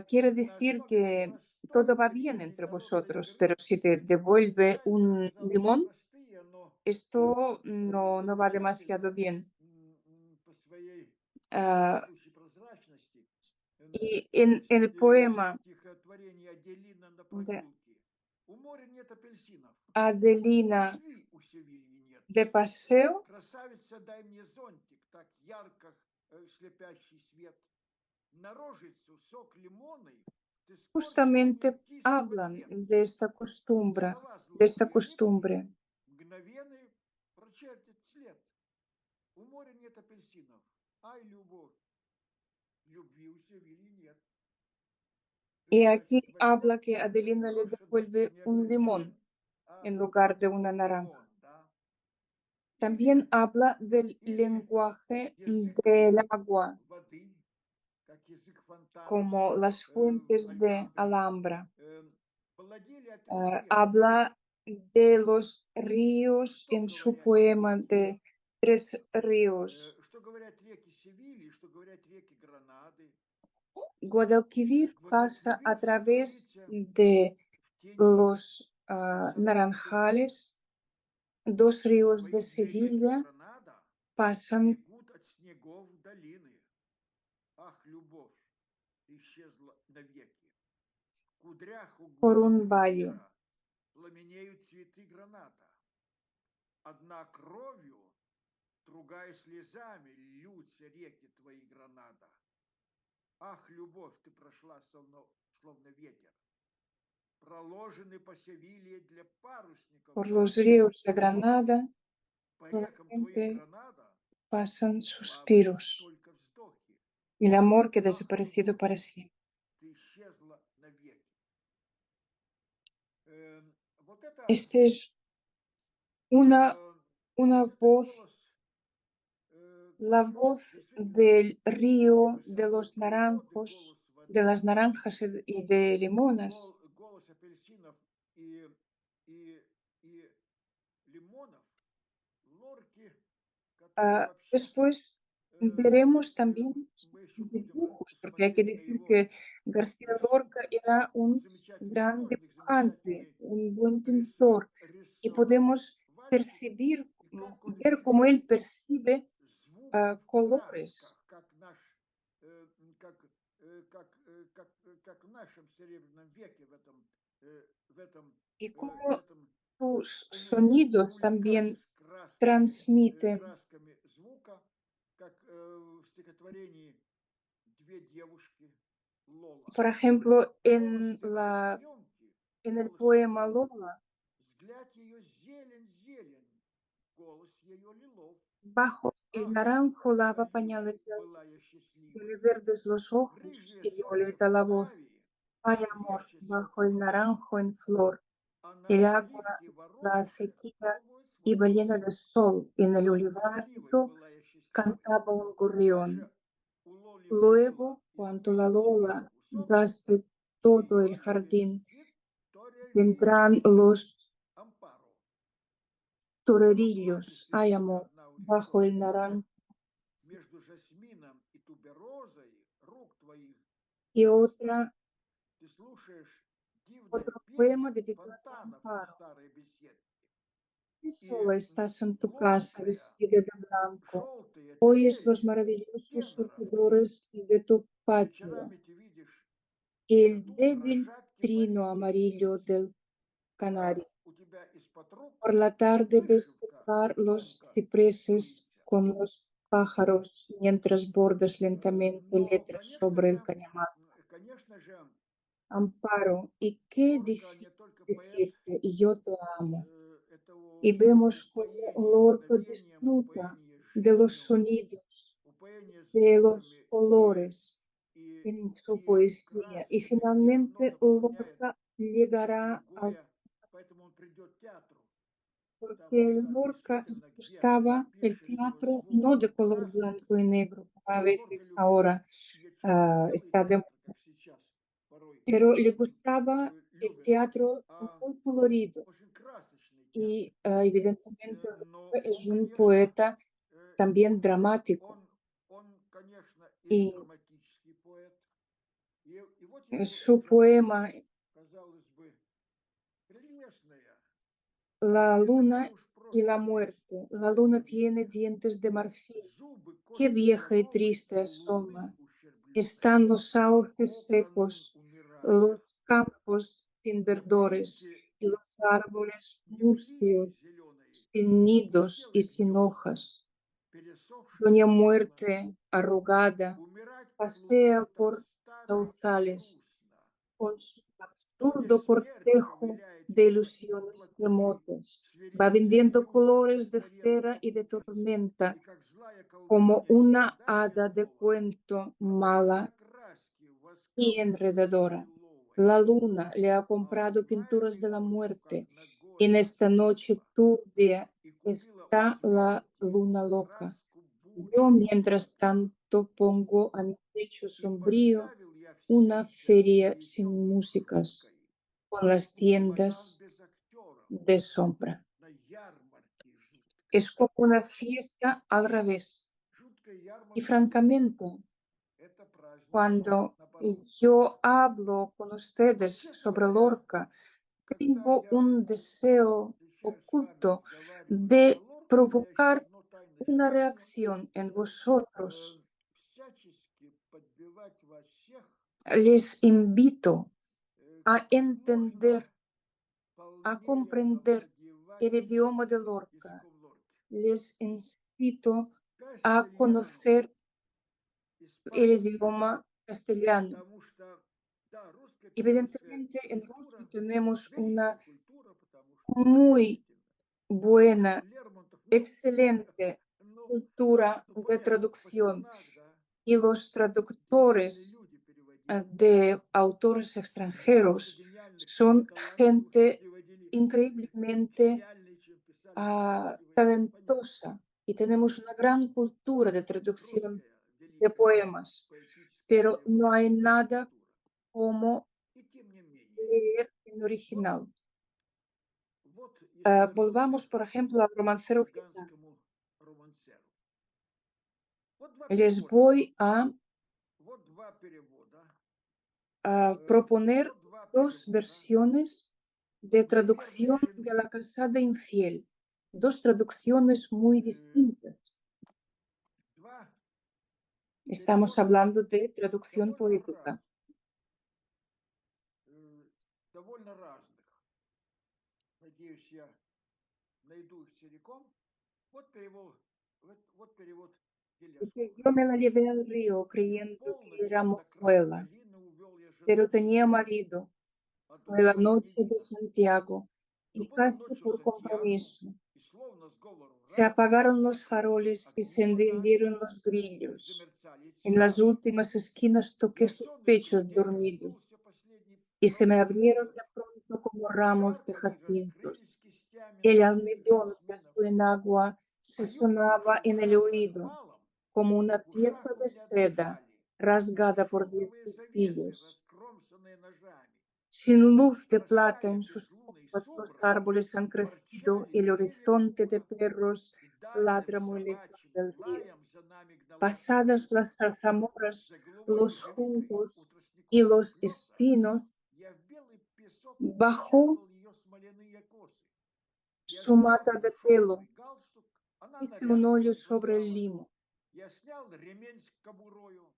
S1: Quiere
S2: на
S1: decir
S2: что,
S1: que
S2: на что
S1: todo va bien
S2: апельсин не
S1: entre
S2: того
S1: vosotros, pero
S2: приберешь.
S1: si te devuelve
S2: Знаете, он
S1: un
S2: сказал очень
S1: limón,
S2: простые, но
S1: esto no va demasiado
S2: замечательно
S1: bien.
S2: по своей
S1: Ah,
S2: вездесущей прозрачности.
S1: y en el poema
S2: Стихотворение Аделина на
S1: de
S2: прогулке. У моря нет апельсинов.
S1: Adelina
S2: Любви у Севильи нет.
S1: de paseo
S2: Красавица, дай мне зонтик, так ярко слепящий свет. На рожицу сок лимонный, ты скорчила мне
S1: justamente
S2: кислый в
S1: hablan
S2: ответ. Слова
S1: de
S2: злые
S1: esta
S2: язык
S1: costumbre.
S2: мгновенный прочертит след. У моря нет апельсинов. Ай, любовь, любви у Севильи нет.
S1: Y
S2: Представляете,
S1: aquí
S2: возьмет
S1: habla que Adelina le
S2: брошенный
S1: devuelve
S2: не
S1: un
S2: апельсин,
S1: limón
S2: а
S1: en lugar de una naranja.
S2: лимон, да?
S1: También
S2: Или,
S1: habla del
S2: или
S1: lenguaje
S2: язык
S1: del agua,
S2: воды, как язык фонтана
S1: como las
S2: в
S1: fuentes de
S2: Альгамбре.
S1: Alhambra.
S2: Плодили о 3 рек.
S1: Habla de los ríos
S2: Что
S1: en su
S2: говорят
S1: poema
S2: реки?
S1: de Tres Ríos.
S2: Что говорят реки Севильи, что говорят реки Гранады.
S1: Guadalquivir pasa a
S2: Гвадалквивир
S1: través
S2: находится
S1: de
S2: в тени
S1: los
S2: Высокогорных гор.
S1: Naranjales. Dos ríos de
S2: Твои 2 реки
S1: Sevilla
S2: Гранада
S1: pasan
S2: бегут от снегов долины. Ах, любовь, ты исчезла навеки. В кудрях у
S1: por un valle.
S2: Гвадалквивира пламенеют цветы граната. Одна кровью, другая слезами льются реки твои Гранада. Ах, любовь, ты прошла словно ветер. Проложены по Севилье для парусников
S1: Por los
S2: дороги.
S1: ríos de Granada
S2: По рекам твоих
S1: solamente
S2: Гранада
S1: pasan
S2: плавают
S1: suspiros.
S2: только вздохи.
S1: El amor que ha
S2: Ах,
S1: desaparecido
S2: любовь,
S1: para siempre.
S2: ты исчезла навеки. Вот это,
S1: Esta es una, una
S2: вот этот
S1: voz,
S2: голос
S1: la voz
S2: действительно
S1: del río, de
S2: высокой
S1: los
S2: природы,
S1: naranjos,
S2: голос
S1: de
S2: воды,
S1: las naranjas y de limonas.
S2: голос апельсинов и, и лимонов, лорки, который вообще-то
S1: Después veremos también sus
S2: мы еще будем
S1: dibujos, porque hay que
S2: смотреть на
S1: decir
S2: его
S1: que García Lorca
S2: рисунках.
S1: era un
S2: Замечательный
S1: gran
S2: художник,
S1: dibujante,
S2: замечательный
S1: un buen pintor, y
S2: рисовал
S1: podemos
S2: вальсы,
S1: percibir,
S2: и как он
S1: ver cómo
S2: видел
S1: él percibe
S2: звук в
S1: colores.
S2: красках, как наш, как, как в нашем Серебряном веке, в этом,
S1: Y
S2: в
S1: cómo
S2: этом
S1: sus
S2: он
S1: sonidos
S2: увлекались
S1: también transmiten.
S2: красками звука, как в стихотворении «Две девушки» Лола.
S1: Por ejemplo,
S2: Голос девочки-аленки,
S1: en el
S2: голос
S1: poema
S2: Софии,
S1: Lola,
S2: взгляд ее зелень-зелень, голос ее лилов.
S1: bajo el
S2: Ах,
S1: naranjo lava
S2: Калиной
S1: pañales de
S2: была я счастлива.
S1: verdes los ojos
S2: Рыжие
S1: y
S2: сосны
S1: violeta
S2: в
S1: la voz.
S2: траве,
S1: Hay amor
S2: вещица
S1: bajo el
S2: цветов,
S1: naranjo en flor,
S2: а на
S1: el agua,
S2: оливке
S1: la
S2: воронке
S1: sequía
S2: пробует
S1: y
S2: свой
S1: ballena
S2: улов.
S1: de sol. En el
S2: Ах, каливой
S1: olivarito
S2: была я счастливой.
S1: cantaba un
S2: Когда
S1: gorrión.
S2: же у Лоли было
S1: Luego,
S2: из
S1: cuando la
S2: пышных
S1: Lola
S2: северных высот,
S1: gaste todo el
S2: ее через
S1: jardín,
S2: Виктория
S1: vendrán
S2: Льюис
S1: los
S2: Ампаро. Оно
S1: torerillos.
S2: плачет
S1: Hay
S2: сидя
S1: amor
S2: одна у
S1: bajo
S2: решетки.
S1: el naranjo.
S2: Между жасмином и туберозой рук твоих
S1: Y
S2: близко. Ты слушаешь дивное
S1: otro poema
S2: пение
S1: dedicado a
S2: фонтанов у
S1: Amparo.
S2: старой беседки.
S1: Tú
S2: И
S1: sola estás en tu casa
S2: плоская,
S1: vestida de blanco.
S2: желтая
S1: Oyes los
S2: трель
S1: maravillosos
S2: тенора
S1: surtidores de tu patio,
S2: вечерами ты видишь
S1: el
S2: саду
S1: débil
S2: дрожать
S1: trino
S2: кипарисовый
S1: amarillo
S2: лист.
S1: del
S2: А
S1: canario.
S2: у тебя из-под рук
S1: Por la tarde ves
S2: вышивка
S1: tocar los
S2: тонко
S1: cipreses
S2: струится.
S1: con los pájaros mientras bordas lentamente
S2: Но,
S1: letras sobre el cañamazo.
S2: конечно же,
S1: Amparo, y qué
S2: Лорка не
S1: difícil
S2: только поэт,
S1: decirte, y yo te amo.
S2: это
S1: Y
S2: все-таки
S1: vemos cómo
S2: упоение
S1: Lorca
S2: мгновением,
S1: disfruta
S2: упоение
S1: de los
S2: жизнью,
S1: sonidos,
S2: упоение
S1: de los
S2: звуками
S1: colores
S2: и,
S1: en su
S2: и
S1: poesía. Y
S2: красками и равно
S1: finalmente
S2: дополняет
S1: Lorca
S2: все
S1: llegará al...
S2: другое, поэтому он придет к театру, потому
S1: Porque
S2: что
S1: Lorca le
S2: действительно, где
S1: gustaba el
S2: пишешь
S1: teatro no
S2: звуком
S1: de
S2: и
S1: color
S2: красками,
S1: blanco y negro, como a
S2: Лорка
S1: veces
S2: любил
S1: ahora
S2: не черно-белый
S1: está de...
S2: театр, как сейчас порой
S1: Pero le gustaba el
S2: любят,
S1: teatro
S2: а
S1: muy colorido.
S2: очень красочный театр.
S1: Y evidentemente
S2: Но
S1: Lorca es
S2: он,
S1: un
S2: конечно,
S1: poeta
S2: э,
S1: también
S2: он,
S1: dramático.
S2: конечно, и
S1: Y
S2: драматический поэт. И вот его
S1: su
S2: эта,
S1: poema
S2: казалось бы, прелестная,
S1: La
S2: не такая
S1: luna
S2: уж
S1: y la
S2: просто
S1: muerte. La luna tiene
S2: повесть.
S1: dientes de marfil.
S2: Зубы
S1: Qué
S2: кости
S1: vieja y
S2: слоновой
S1: triste
S2: у луны
S1: asoma.
S2: ущербленные.
S1: Están los sauces
S2: О, Канун
S1: secos,
S2: умирает.
S1: los campos sin verdores.
S2: Напоите
S1: y los árboles
S2: не
S1: mustios,
S2: птицы зеленые,
S1: sin nidos y
S2: белый
S1: sin
S2: пчелы,
S1: hojas.
S2: пересохшая
S1: Doña
S2: сосна.
S1: Muerte, arrugada,
S2: Умирать под луной
S1: pasea por
S2: толстаться
S1: sausales
S2: грустно.
S1: con su
S2: Вроде
S1: absurdo
S2: смерть
S1: cortejo
S2: ковыляет
S1: de
S2: из-под
S1: ilusiones
S2: плакучей
S1: remotas. Va
S2: свирепствует
S1: vendiendo
S2: люди
S1: colores de
S2: постарелых
S1: cera y de
S2: небес.
S1: tormenta
S2: И как злая
S1: como
S2: колдунья
S1: una
S2: страдания
S1: hada de
S2: снова
S1: cuento
S2: продает
S1: mala
S2: краски
S1: y
S2: восковой и
S1: enredadora.
S2: лиловой.
S1: La luna le ha
S2: А
S1: comprado
S2: на
S1: pinturas
S2: этой
S1: de la
S2: ночью, как
S1: muerte.
S2: на
S1: En
S2: горе
S1: esta noche
S2: средства,
S1: turbia
S2: и купила у
S1: está la
S2: смерти
S1: luna loca.
S2: краску
S1: Yo,
S2: бури и
S1: mientras
S2: ветра.
S1: tanto, pongo a mi pecho
S2: И
S1: sombrío
S2: поставил я в
S1: una
S2: сердце
S1: feria sin
S2: переполненной
S1: músicas,
S2: шуткой
S1: con las
S2: у кабака
S1: tiendas
S2: без актеров
S1: de sombra.
S2: на ярмарке жуткой.
S1: Es como una fiesta al revés.
S2: Жуткая
S1: Y
S2: ярмарка
S1: francamente,
S2: это праздник
S1: cuando
S2: наоборот.
S1: yo hablo con ustedes
S2: Вообще
S1: sobre
S2: говоря,
S1: Lorca,
S2: когда
S1: tengo
S2: я
S1: un deseo
S2: встречаюсь с вами,
S1: oculto
S2: разговариваю о
S1: de
S2: Лорке, я еще
S1: provocar
S2: одно тайное
S1: una
S2: желание
S1: reacción en vosotros.
S2: всячески подбивать вас всех,
S1: Les invito a
S2: как можно
S1: entender, a
S2: полнее
S1: comprender
S2: овладевать
S1: el idioma de Lorca.
S2: языком Лорки.
S1: Les invito a
S2: Кастельяну
S1: conocer el
S2: испанский,
S1: idioma castellano.
S2: потому что, да, русская
S1: Evidentemente, en Rusia
S2: культура,
S1: tenemos una
S2: великая культура, потому что
S1: muy
S2: действительно
S1: buena,
S2: Лермонтов, ну,
S1: excelente
S2: ну,
S1: cultura
S2: ну,
S1: de
S2: понятно,
S1: traducción
S2: Пастернак, да,
S1: y los
S2: гениальные
S1: traductores
S2: люди переводили.
S1: de autores
S2: Больше
S1: extranjeros
S2: гениальных
S1: son
S2: талантливых
S1: gente
S2: переводили,
S1: increíblemente
S2: гениальные, чем писали русские переводили. Понятно.
S1: talentosa y tenemos una gran cultura de traducción
S2: Русская
S1: de
S2: великая
S1: poemas,
S2: поэтическая
S1: pero no hay
S2: переводческая
S1: nada
S2: культура.
S1: como
S2: И тем не менее,
S1: leer en
S2: вот,
S1: original.
S2: вот если
S1: Volvamos,
S2: вернуться
S1: por ejemplo, al
S2: к
S1: romancero gitano.
S2: цыганскому романсеру. Вот два
S1: Les
S2: перевода.
S1: voy a
S2: Вот два перевода.
S1: proponer
S2: Вот два
S1: dos
S2: перевода.
S1: versiones de traducción de
S2: Неверной
S1: La
S2: жены.
S1: Casada Infiel, dos traducciones muy distintas.
S2: Два
S1: Estamos
S2: перевода
S1: hablando de traducción
S2: довольно
S1: poética.
S2: довольно разных. Надеюсь, я найду их целиком. Вот перевод, вот перевод
S1: Porque
S2: Гильясова.
S1: yo me la llevé al río
S2: И в
S1: creyendo que era
S2: полночь до края
S1: mozuela,
S2: долины увел я
S1: pero
S2: жену
S1: tenía
S2: мою,
S1: marido.
S2: а
S1: Fue la
S2: другой
S1: noche de
S2: княгиню.
S1: Santiago
S2: Но
S1: y
S2: было
S1: casi
S2: ночью
S1: por
S2: Сантьягу,
S1: compromiso
S2: и словно с говору
S1: se
S2: раз
S1: apagaron los faroles y se
S2: отлуп одна,
S1: encendieron los grillos.
S2: замерцали
S1: En las
S2: цикады.
S1: últimas esquinas toqué
S2: Я
S1: sus
S2: сонной
S1: pechos
S2: груди
S1: dormidos
S2: коснулся последней
S1: y se me abrieron
S2: промежью.
S1: de pronto como
S2: И
S1: ramos de
S2: шаркали,
S1: jacintos.
S2: раскрылись кистями
S1: El
S2: ночных
S1: almidón de
S2: жасминов.
S1: su enagua se
S2: А юбки,
S1: sonaba en el
S2: шурша
S1: oído
S2: крахмалом,
S1: como una
S2: в
S1: pieza
S2: ушах у
S1: de
S2: меня
S1: seda
S2: дрожали, как
S1: rasgada por 10
S2: шелковые завесы,
S1: cuchillos.
S2: раскромсанные ножами.
S1: Sin luz de plata
S2: Растая
S1: en sus
S2: безлунный
S1: copas, los
S2: сумрак,
S1: árboles han crecido,
S2: ворчали
S1: el
S2: деревья
S1: horizonte de
S2: Мура,
S1: perros
S2: и дальним
S1: ladra muy lejos
S2: собачьим
S1: del río.
S2: лаем за нами гналась
S1: Pasadas
S2: птица.
S1: las zarzamoras,
S2: За голубой
S1: los
S2: ежевикой
S1: juncos
S2: у
S1: y
S2: тростникового
S1: los
S2: утеса
S1: espinos,
S2: я в белый песок
S1: bajó
S2: впечатал ее смоляные косы. Я
S1: su
S2: снял
S1: mata de pelo,
S2: шелковый галстук, она
S1: hice un
S2: нарядно
S1: hoyo sobre el
S2: развязала.
S1: limo.
S2: Я снял ремень с кобурою,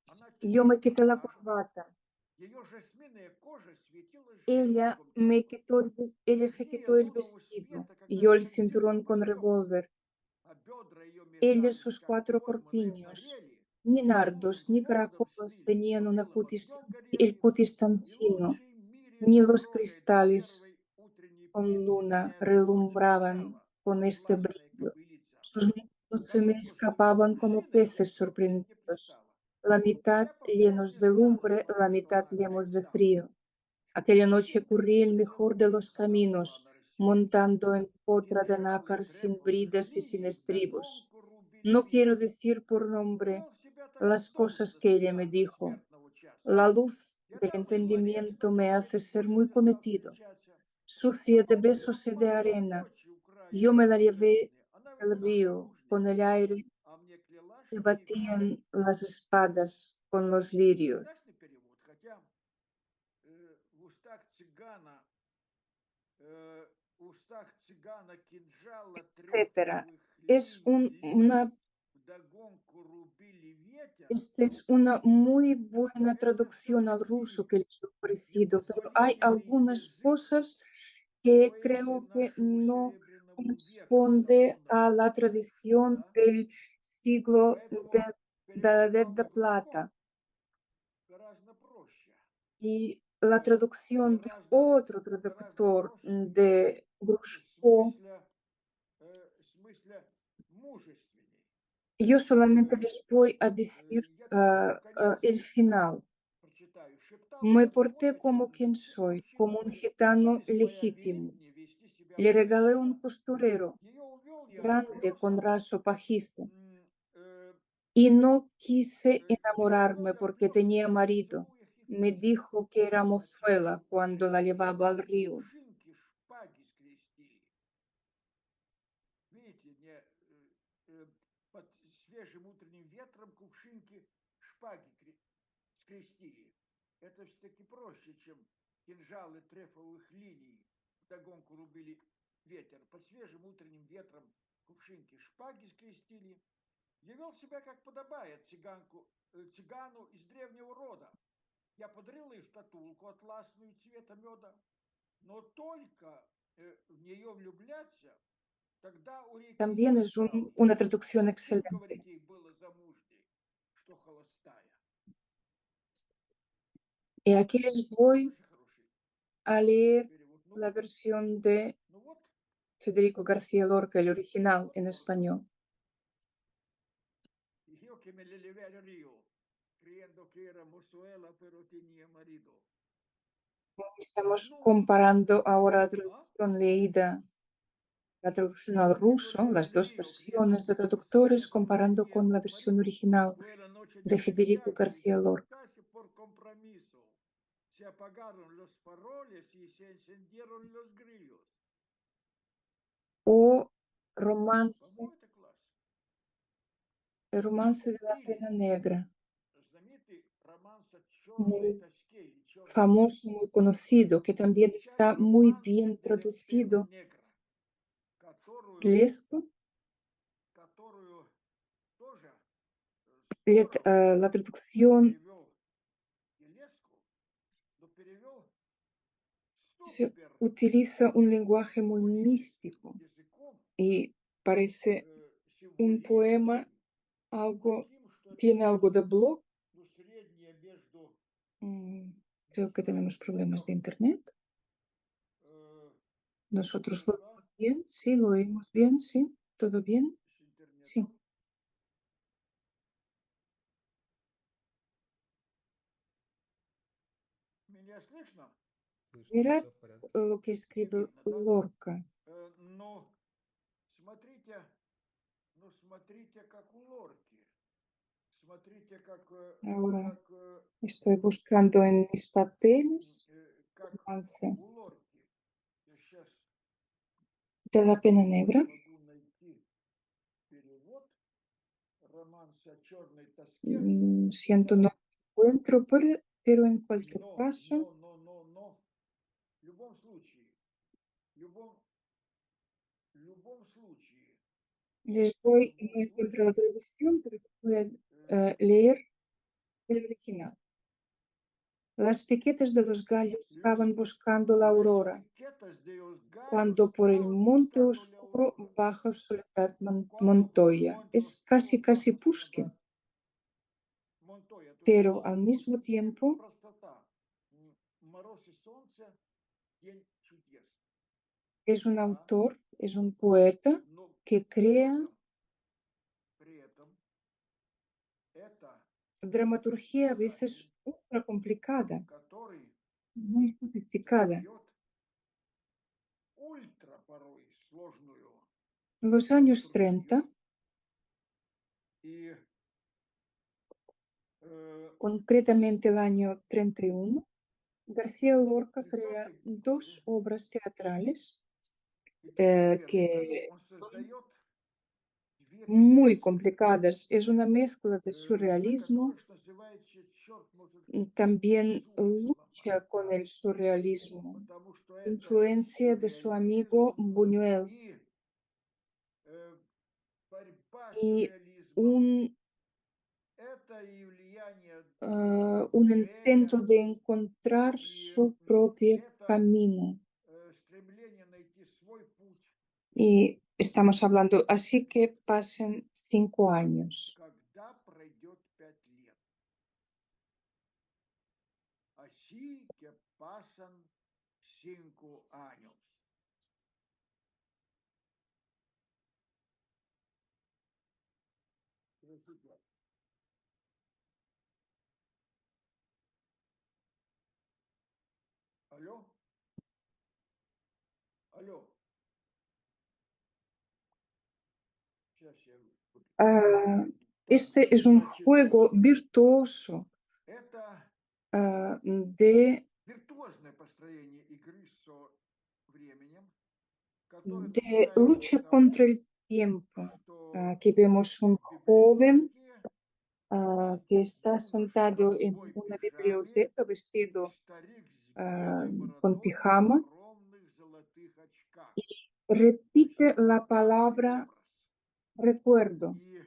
S2: она
S1: Yo me
S2: чуть-чуть
S1: quité la
S2: пряжу.
S1: corbata.
S2: Ее жасминная кожа светилась
S1: Ella,
S2: жемчугом теплым.
S1: ella se
S2: Лишнее
S1: quitó el
S2: лунового
S1: vestido
S2: света,
S1: y
S2: когда
S1: yo el
S2: скользила
S1: cinturón
S2: по
S1: con
S2: щекам,
S1: revólver.
S2: а бедра ее
S1: Ella
S2: метались,
S1: sus
S2: как
S1: 4
S2: пойманные
S1: corpiños.
S2: форели,
S1: Ni
S2: и губы
S1: nardos ni
S2: голодом
S1: caracoles
S2: слизли по
S1: tenían
S2: белым огнем
S1: el
S2: горели,
S1: cutis tan
S2: и
S1: fino,
S2: лучший в мире
S1: ni los
S2: покроя этой
S1: cristales
S2: первой утренней
S1: con
S2: птицы
S1: luna
S2: меня эта ночь
S1: relumbraban
S2: поражала,
S1: con este
S2: взлаженная
S1: brillo.
S2: кобылица.
S1: Sus manos se me
S2: Кому после
S1: escapaban como
S2: мужчиной
S1: peces
S2: девка быть не
S1: sorprendidos,
S2: пристала.
S1: la
S2: И
S1: mitad
S2: я повторять
S1: llenos
S2: не
S1: de
S2: стану
S1: lumbre,
S2: слов,
S1: la
S2: что
S1: mitad
S2: она
S1: llenos de
S2: шептала.
S1: frío. Aquella noche corrí el mejor de
S2: Поцелуй,
S1: los
S2: она была
S1: caminos,
S2: на рассвете.
S1: montando en potra de
S2: Кинжалы
S1: nácar sin
S2: требовали
S1: bridas y sin
S2: линии,
S1: estribos.
S2: вдогонку рубили
S1: No quiero
S2: ветви.
S1: decir por nombre
S2: Вел себя так
S1: las cosas
S2: беззаботно
S1: que ella me
S2: цыган до
S1: dijo.
S2: смертного часа.
S1: La luz
S2: Я
S1: del
S2: дал ей ларец на
S1: entendimiento me hace
S2: прощанье,
S1: ser
S2: больше
S1: muy
S2: не стал
S1: cometido,
S2: встречаться.
S1: sucia de
S2: Но
S1: besos y de
S2: посреди
S1: arena.
S2: ночи у края
S1: Yo me la llevé
S2: долины она
S1: al
S2: была
S1: río con el
S2: наружница,
S1: aire
S2: а мне клялась,
S1: que
S2: что никогда.
S1: batían las espadas con los lirios,
S2: Прекрасный перевод, хотя в устах цыгана кинжала
S1: etcétera.
S2: требовых линий вдогонку рубили ветер.
S1: Esta es una muy buena
S2: Это
S1: traducción al
S2: все-таки
S1: ruso que les he ofrecido, pero hay
S2: непозволительный
S1: algunas
S2: язык.
S1: cosas que
S2: поэзия
S1: creo que
S2: нашего
S1: no
S2: Серебряного века
S1: corresponde a
S2: создана
S1: la
S2: по-другому,
S1: tradición
S2: да?
S1: del siglo
S2: Поэтому
S1: de la Edad
S2: переводом
S1: de
S2: другом
S1: Plata.
S2: гораздо проще.
S1: Y la traducción de
S2: Гораздо,
S1: otro
S2: гораздо
S1: traductor
S2: проще и
S1: de
S2: в
S1: Grushko,
S2: смысле мужественней.
S1: yo solamente
S2: Э,
S1: les voy a decir
S2: Я только конец
S1: el final.
S2: прочитаю. Шептал
S1: Me
S2: я
S1: porté
S2: свой
S1: como
S2: отец
S1: quien
S2: Гуси,
S1: soy,
S2: мужчина
S1: como un
S2: мой.
S1: gitano
S2: Совесть моя велит
S1: legítimo.
S2: мне вести себя
S1: Le regalé un
S2: прилежно.
S1: costurero
S2: Ее увел я с
S1: grande con
S2: плесом.
S1: raso pajizo.
S2: м, э,
S1: Y no quise
S2: Ее увел
S1: enamorarme
S2: я в
S1: porque
S2: плесом
S1: tenía
S2: в
S1: marido.
S2: поцелуях и в
S1: Me
S2: песнях.
S1: dijo que era
S2: Под свежим
S1: mozuela cuando la
S2: утренним
S1: llevaba al
S2: ветром
S1: río.
S2: кувшинки шпаги скрестили. Видите, под свежим утренним ветром кувшинки шпаги скрестили. Это все-таки проще, чем кинжалы трефовых линий вдогонку рубили ветер. Под свежим утренним ветром кувшинки шпаги скрестили. Я вел себя, как подобает цыгану из древнего рода. Я подарил ей шкатулку атласную цвета меда, но только в нее влюбляться, тогда у реки не
S1: También es
S2: осталось.
S1: una traducción
S2: Стыд,
S1: excelente.
S2: говорит, ей было замужней, что холостая.
S1: Y aquí les voy
S2: Очень хороший
S1: a leer
S2: перевод.
S1: la versión de
S2: Ну вот,
S1: Federico García Lorca, el original
S2: вот
S1: en
S2: Лорка.
S1: español.
S2: Y yo que me le llevé al río, creyendo que era mozuela, pero tenía marido.
S1: Estamos
S2: Ну,
S1: comparando ahora la
S2: а?
S1: traducción leída, la traducción al
S2: Yo que
S1: ruso,
S2: le llevé
S1: las
S2: al
S1: dos
S2: río, creyendo
S1: versiones de
S2: que
S1: traductores,
S2: mozuela, pero
S1: comparando
S2: tenía
S1: con la versión
S2: marido.
S1: original
S2: Fue la noche de
S1: de Federico
S2: присяги,
S1: García
S2: y
S1: Lorca.
S2: casi por compromiso se apagaron los faroles y se encendieron los grillos.
S1: O romance,
S2: По-моему, это класс.
S1: el romance de la
S2: Или
S1: pena negra,
S2: знаменитый романс о черной
S1: muy
S2: тоске или черной
S1: famoso,
S2: тоске.
S1: muy conocido, que también
S2: Печать
S1: está muy
S2: романса
S1: bien
S2: de Pena
S1: traducido,
S2: Negra, которую,
S1: Lesco,
S2: которую тоже здорово
S1: la traducción
S2: перевел Елеску, но перевел
S1: se
S2: супер
S1: utiliza un lenguaje muy
S2: символическим
S1: místico
S2: языком,
S1: y parece un poema,
S2: символическим,
S1: algo,
S2: таким, что это
S1: tiene algo de
S2: что-то
S1: blog.
S2: ну, среднее между,
S1: Creo que
S2: между
S1: tenemos problemas de
S2: поем
S1: internet.
S2: э,
S1: Nosotros lo
S2: ну-ка,
S1: oímos bien, sí, lo oímos bien, sí, todo bien,
S2: с
S1: sí.
S2: интернетом. Меня слышно?
S3: Слышно,
S1: Mirad
S3: все в порядке.
S1: lo que
S2: И
S1: escribe
S2: видно, да?
S1: Lorca.
S2: Ну, смотрите, ну, смотрите, как у Лорки. Смотрите,
S1: Ahora
S2: как,
S1: estoy buscando en mis papeles
S2: как
S1: romance
S2: у Лорки. Я сейчас
S1: de la pena negra.
S2: могу найти перевод романса о черной тоске,
S1: Siento no encuentro, pero en cualquier caso
S2: но, в любом случае, в любом случае,
S1: les voy, no encuentro la
S2: выше,
S1: traducción, pero voy a leer el original. Las piquetas de los gallos estaban buscando la
S2: Las
S1: aurora,
S2: piquetas de los gallos
S1: cuando por el
S2: estaban
S1: monte
S2: buscando la
S1: oscuro
S2: aurora.
S1: baja Soledad
S2: Cuando por el
S1: Montoya.
S2: monte
S1: Es
S2: oscuro
S1: casi
S2: baja
S1: Pushkin,
S2: Soledad Монтоя. Тут
S1: pero
S2: есть
S1: al mismo
S2: удивительная
S1: tiempo
S2: простота. Мороз и солнце, день чудес.
S1: es un
S2: Да,
S1: autor, es un poeta
S2: но
S1: que crea
S2: при этом это
S1: dramaturgia a
S2: писатель,
S1: veces ultra complicada,
S2: который
S1: muy sofisticada.
S2: создает ультра порой сложную
S1: En los años
S2: драматургию.
S1: 30,
S2: И
S1: concretamente el año 31, García Lorca
S2: в
S1: crea
S2: 30-е годы,
S1: dos obras teatrales
S2: в 31 году
S1: que
S2: он создает две
S1: muy
S2: пьесы,
S1: complicadas. Es una mezcla de
S2: за
S1: surrealismo,
S2: которые, что называется, черт может
S1: también
S2: зубы сломать.
S1: lucha con el surrealismo,
S2: Потому что это
S1: influencia de su amigo
S2: сюрреализм
S1: Buñuel
S2: и борьба с
S1: y
S2: сюрреализмом. Это и влияние
S1: un intento
S2: Бунюэля,
S1: de encontrar
S2: и
S1: su propio
S2: это
S1: camino.
S2: стремление
S1: Y estamos hablando, así que pasen 5 años.
S2: Когда пройдет 5 лет? Así que pasan 5 años. Здравствуйте. Алло? Алло? Сейчас я
S1: Ah,
S2: Так,
S1: este es un
S2: значит,
S1: juego virtuoso
S2: это
S1: de,
S2: виртуозное построение игры со временем, которое
S1: de
S2: достигается для
S1: lucha
S2: того,
S1: contra el tiempo.
S2: что
S1: Aquí vemos un
S2: в
S1: joven
S2: библиотеке
S1: que está
S2: он в
S1: sentado en
S2: штрафной
S1: una
S2: пижаме,
S1: biblioteca vestido
S2: старик с
S1: ah,
S2: белой
S1: con
S2: бородой и
S1: pijama
S2: огромных золотых очках.
S1: y repite
S2: Очень
S1: la
S2: красивый
S1: palabra
S2: образ.
S1: recuerdo.
S2: И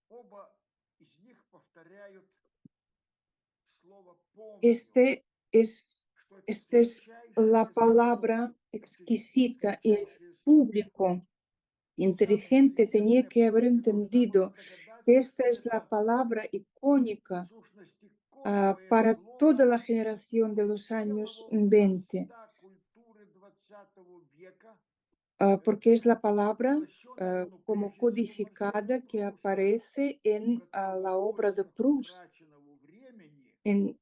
S2: оба из них повторяют слово «помню»,
S1: Este es,
S2: что это
S1: esta es la
S2: тончайшее
S1: palabra
S2: слово, это
S1: exquisita y el
S2: тончайшее слово.
S1: público
S2: И самое
S1: inteligente tenía
S2: интеллигентное
S1: que haber
S2: должна была
S1: entendido que
S2: догадаться,
S1: esta
S2: что
S1: es la
S2: это
S1: palabra
S2: в
S1: icónica
S2: сущности кодовое
S1: para toda
S2: слово
S1: la generación de los años
S2: целого
S1: 20,
S2: пласта культуры XX века,
S1: porque es la palabra
S2: воплощенного, ну,
S1: como
S2: прежде всего,
S1: codificada
S2: Марселем
S1: que
S2: Прустом,
S1: aparece
S2: у
S1: en
S2: которого
S1: la obra de
S2: «Оська
S1: Proust
S2: утраченного времени»
S1: en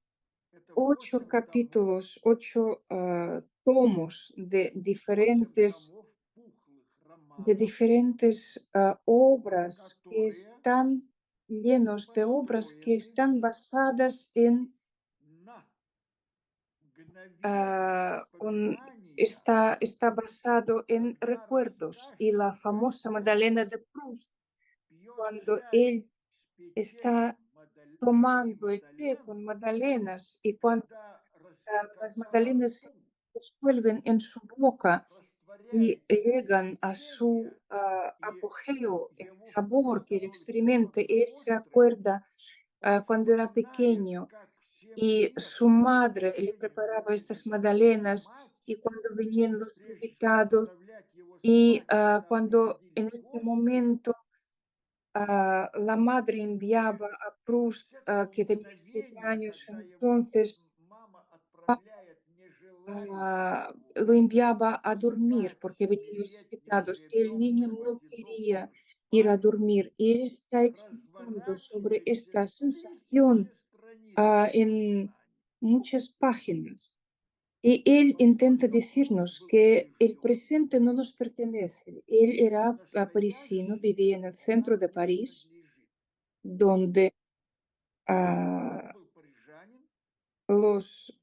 S2: это
S1: 8
S2: 8 томов,
S1: capítulos, 8 tomos
S2: восемь томов пухлых
S1: de
S2: романов,
S1: diferentes obras que
S2: которые
S1: están llenos de obras que
S2: построены
S1: están basadas en
S2: на мгновенных воспоминаниях,
S1: está basado en
S2: когда
S1: recuerdos y la
S2: рассказчик
S1: famosa Magdalena de Proust,
S2: пьет
S1: cuando
S2: чай
S1: él
S2: с печеньем
S1: está
S2: Мари
S1: tomando el té
S2: Мадален,
S1: con magdalenas y cuando
S2: когда
S1: las
S2: когда во
S1: magdalenas se
S2: рту
S1: disuelven en su boca y
S2: растворяется
S1: llegan a
S2: печенье,
S1: su
S2: и
S1: apogeo, el
S2: ему
S1: sabor que él
S2: становится
S1: experimente,
S2: что-то
S1: él se
S2: острое,
S1: acuerda
S2: он
S1: cuando era
S2: вспоминает,
S1: pequeño
S2: как в 7
S1: y
S2: лет
S1: su
S2: в
S1: madre le
S2: соседнем
S1: preparaba
S2: городе
S1: estas magdalenas
S2: мать,
S1: y cuando venían los
S2: прежде чем
S1: invitados
S2: отправлять его
S1: y
S2: спать, когда
S1: cuando
S2: приходили
S1: en este
S2: гости,
S1: momento la madre
S2: и
S1: enviaba a Proust,
S2: с этого
S1: que tenía 7 años
S2: когда его
S1: entonces,
S2: мама отправляет, не желающего
S1: lo enviaba a dormir
S2: спать
S1: porque venían los
S2: семилетнего
S1: invitados y el niño
S2: ребенка в
S1: no quería
S2: одинокую
S1: ir a
S2: спальню,
S1: dormir. Y él está explicando sobre
S2: разворачивает
S1: esta sensación
S2: 1000 страниц
S1: en
S2: воспоминаний.
S1: muchas páginas. Y él
S2: Но то,
S1: intenta
S2: что Пруст
S1: decirnos
S2: был
S1: que el
S2: переживен,
S1: presente no nos pertenece. Él era parisino,
S2: настоящее
S1: vivía en el centro
S2: нам
S1: de
S2: не
S1: París,
S2: принадлежит.
S1: donde
S2: Пруст
S1: ah,
S2: был парижанин,
S1: los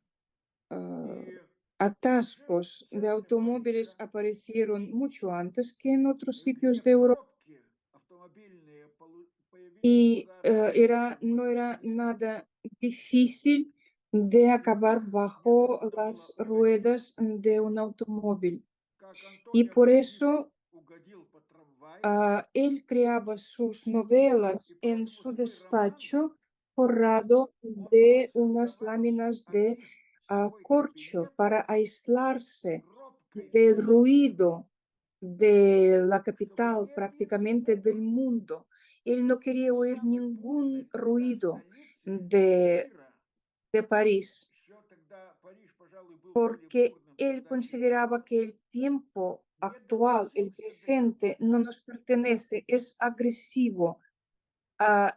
S1: ah,
S2: и жил
S1: atascos
S2: в
S1: de
S2: центре
S1: automóviles
S2: Парижа,
S1: aparecieron mucho antes que en otros sitios
S2: где
S1: de Europa
S2: пробки автомобильные появились
S1: y
S2: куда раньше, чем
S1: no era
S2: время,
S1: nada difícil de
S2: и
S1: acabar
S2: их не
S1: bajo
S2: трудно было
S1: las
S2: угодить.
S1: ruedas de un automóvil.
S2: Как
S1: Y
S2: Антонио
S1: por
S2: Капюс
S1: eso
S2: угодил под трамвай,
S1: él creaba sus
S2: и
S1: novelas en
S2: поэтому
S1: su
S2: свой роман
S1: despacho forrado
S2: он
S1: de
S2: хочет
S1: unas
S2: сдавать
S1: láminas de
S2: один в свой
S1: corcho
S2: кабинет
S1: para
S2: с
S1: aislarse
S2: робкой
S1: del
S2: женщиной,
S1: ruido de la
S2: чтобы
S1: capital
S2: ни один
S1: prácticamente
S2: звук
S1: del mundo. Él no quería
S2: в
S1: oír
S2: самой бурной
S1: ningún
S2: тогда
S1: ruido
S2: столице
S1: de,
S2: мира.
S1: de París,
S2: Еще тогда Париж, пожалуй, был более
S1: porque
S2: бурным
S1: él
S2: тогда, чем
S1: consideraba
S2: сейчас.
S1: que el tiempo
S2: Не
S1: actual, el
S2: докатился до
S1: presente,
S2: него,
S1: no nos pertenece, es agresivo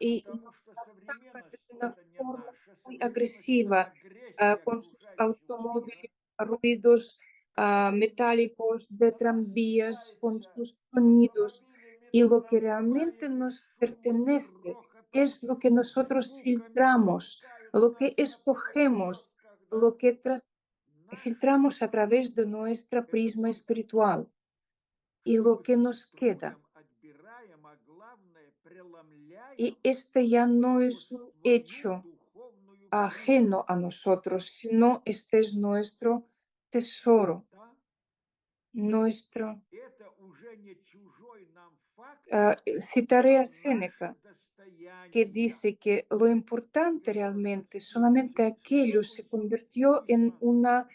S1: y
S2: потому
S1: nos
S2: что
S1: ataca de
S2: современность
S1: una
S2: это не
S1: forma
S2: наша
S1: muy
S2: современность, это
S1: agresiva
S2: агрессия
S1: con sus
S2: окружающего mира,
S1: automóviles, ruidos
S2: который
S1: metálicos de tranvías, con
S2: насыщается
S1: sus sonidos.
S2: автомобилями,
S1: Y lo que realmente
S2: трамваями,
S1: nos
S2: шумом и
S1: pertenece
S2: грохотом,
S1: es lo que nosotros
S2: звуками
S1: filtramos,
S2: проникают в
S1: lo que
S2: наш мозговой
S1: escogemos,
S2: мозг, когда
S1: lo que
S2: наш
S1: filtramos a través de nuestra
S2: это
S1: prisma
S2: только
S1: espiritual
S2: то,
S1: y
S2: что
S1: lo
S2: мы
S1: que nos queda.
S2: фильтруем, отбираем, а главное, преломляем
S1: Y este ya no
S2: в
S1: es un
S2: свою
S1: hecho
S2: духовную
S1: ajeno a
S2: бричку.
S1: nosotros, sino este es nuestro tesoro,
S2: Да?
S1: nuestro.
S2: Это уже не чужой нам факт,
S1: Citaré
S2: а
S1: a
S2: наше
S1: Séneca, que
S2: достояние.
S1: dice que lo
S2: И
S1: importante
S2: что же,
S1: realmente, solamente aquello se
S2: свидетельствует
S1: convirtió en
S2: письма
S1: una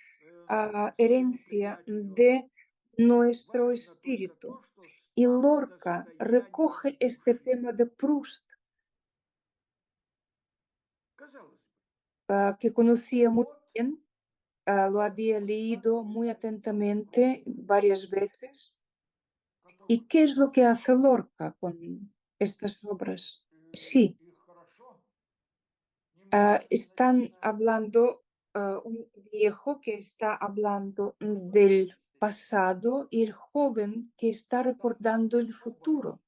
S2: своим
S1: herencia
S2: приятелю
S1: de nuestro
S2: важно только
S1: espíritu.
S2: то, что
S1: Y Lorca
S2: самостояние
S1: recoge este
S2: мышления.
S1: tema de Proust,
S2: Казалось бы,
S1: que conocía muy
S2: вот
S1: bien, lo había leído muy
S2: тот
S1: atentamente
S2: путь,
S1: varias veces. ¿Y
S2: которого
S1: qué
S2: ты
S1: es lo que
S2: хочешь.
S1: hace Lorca con estas obras? Sí,
S2: И хорошо, внимательно
S1: están
S2: читать
S1: hablando, un viejo que está hablando del pasado y el joven que está
S2: так
S1: recordando el
S2: оба
S1: futuro.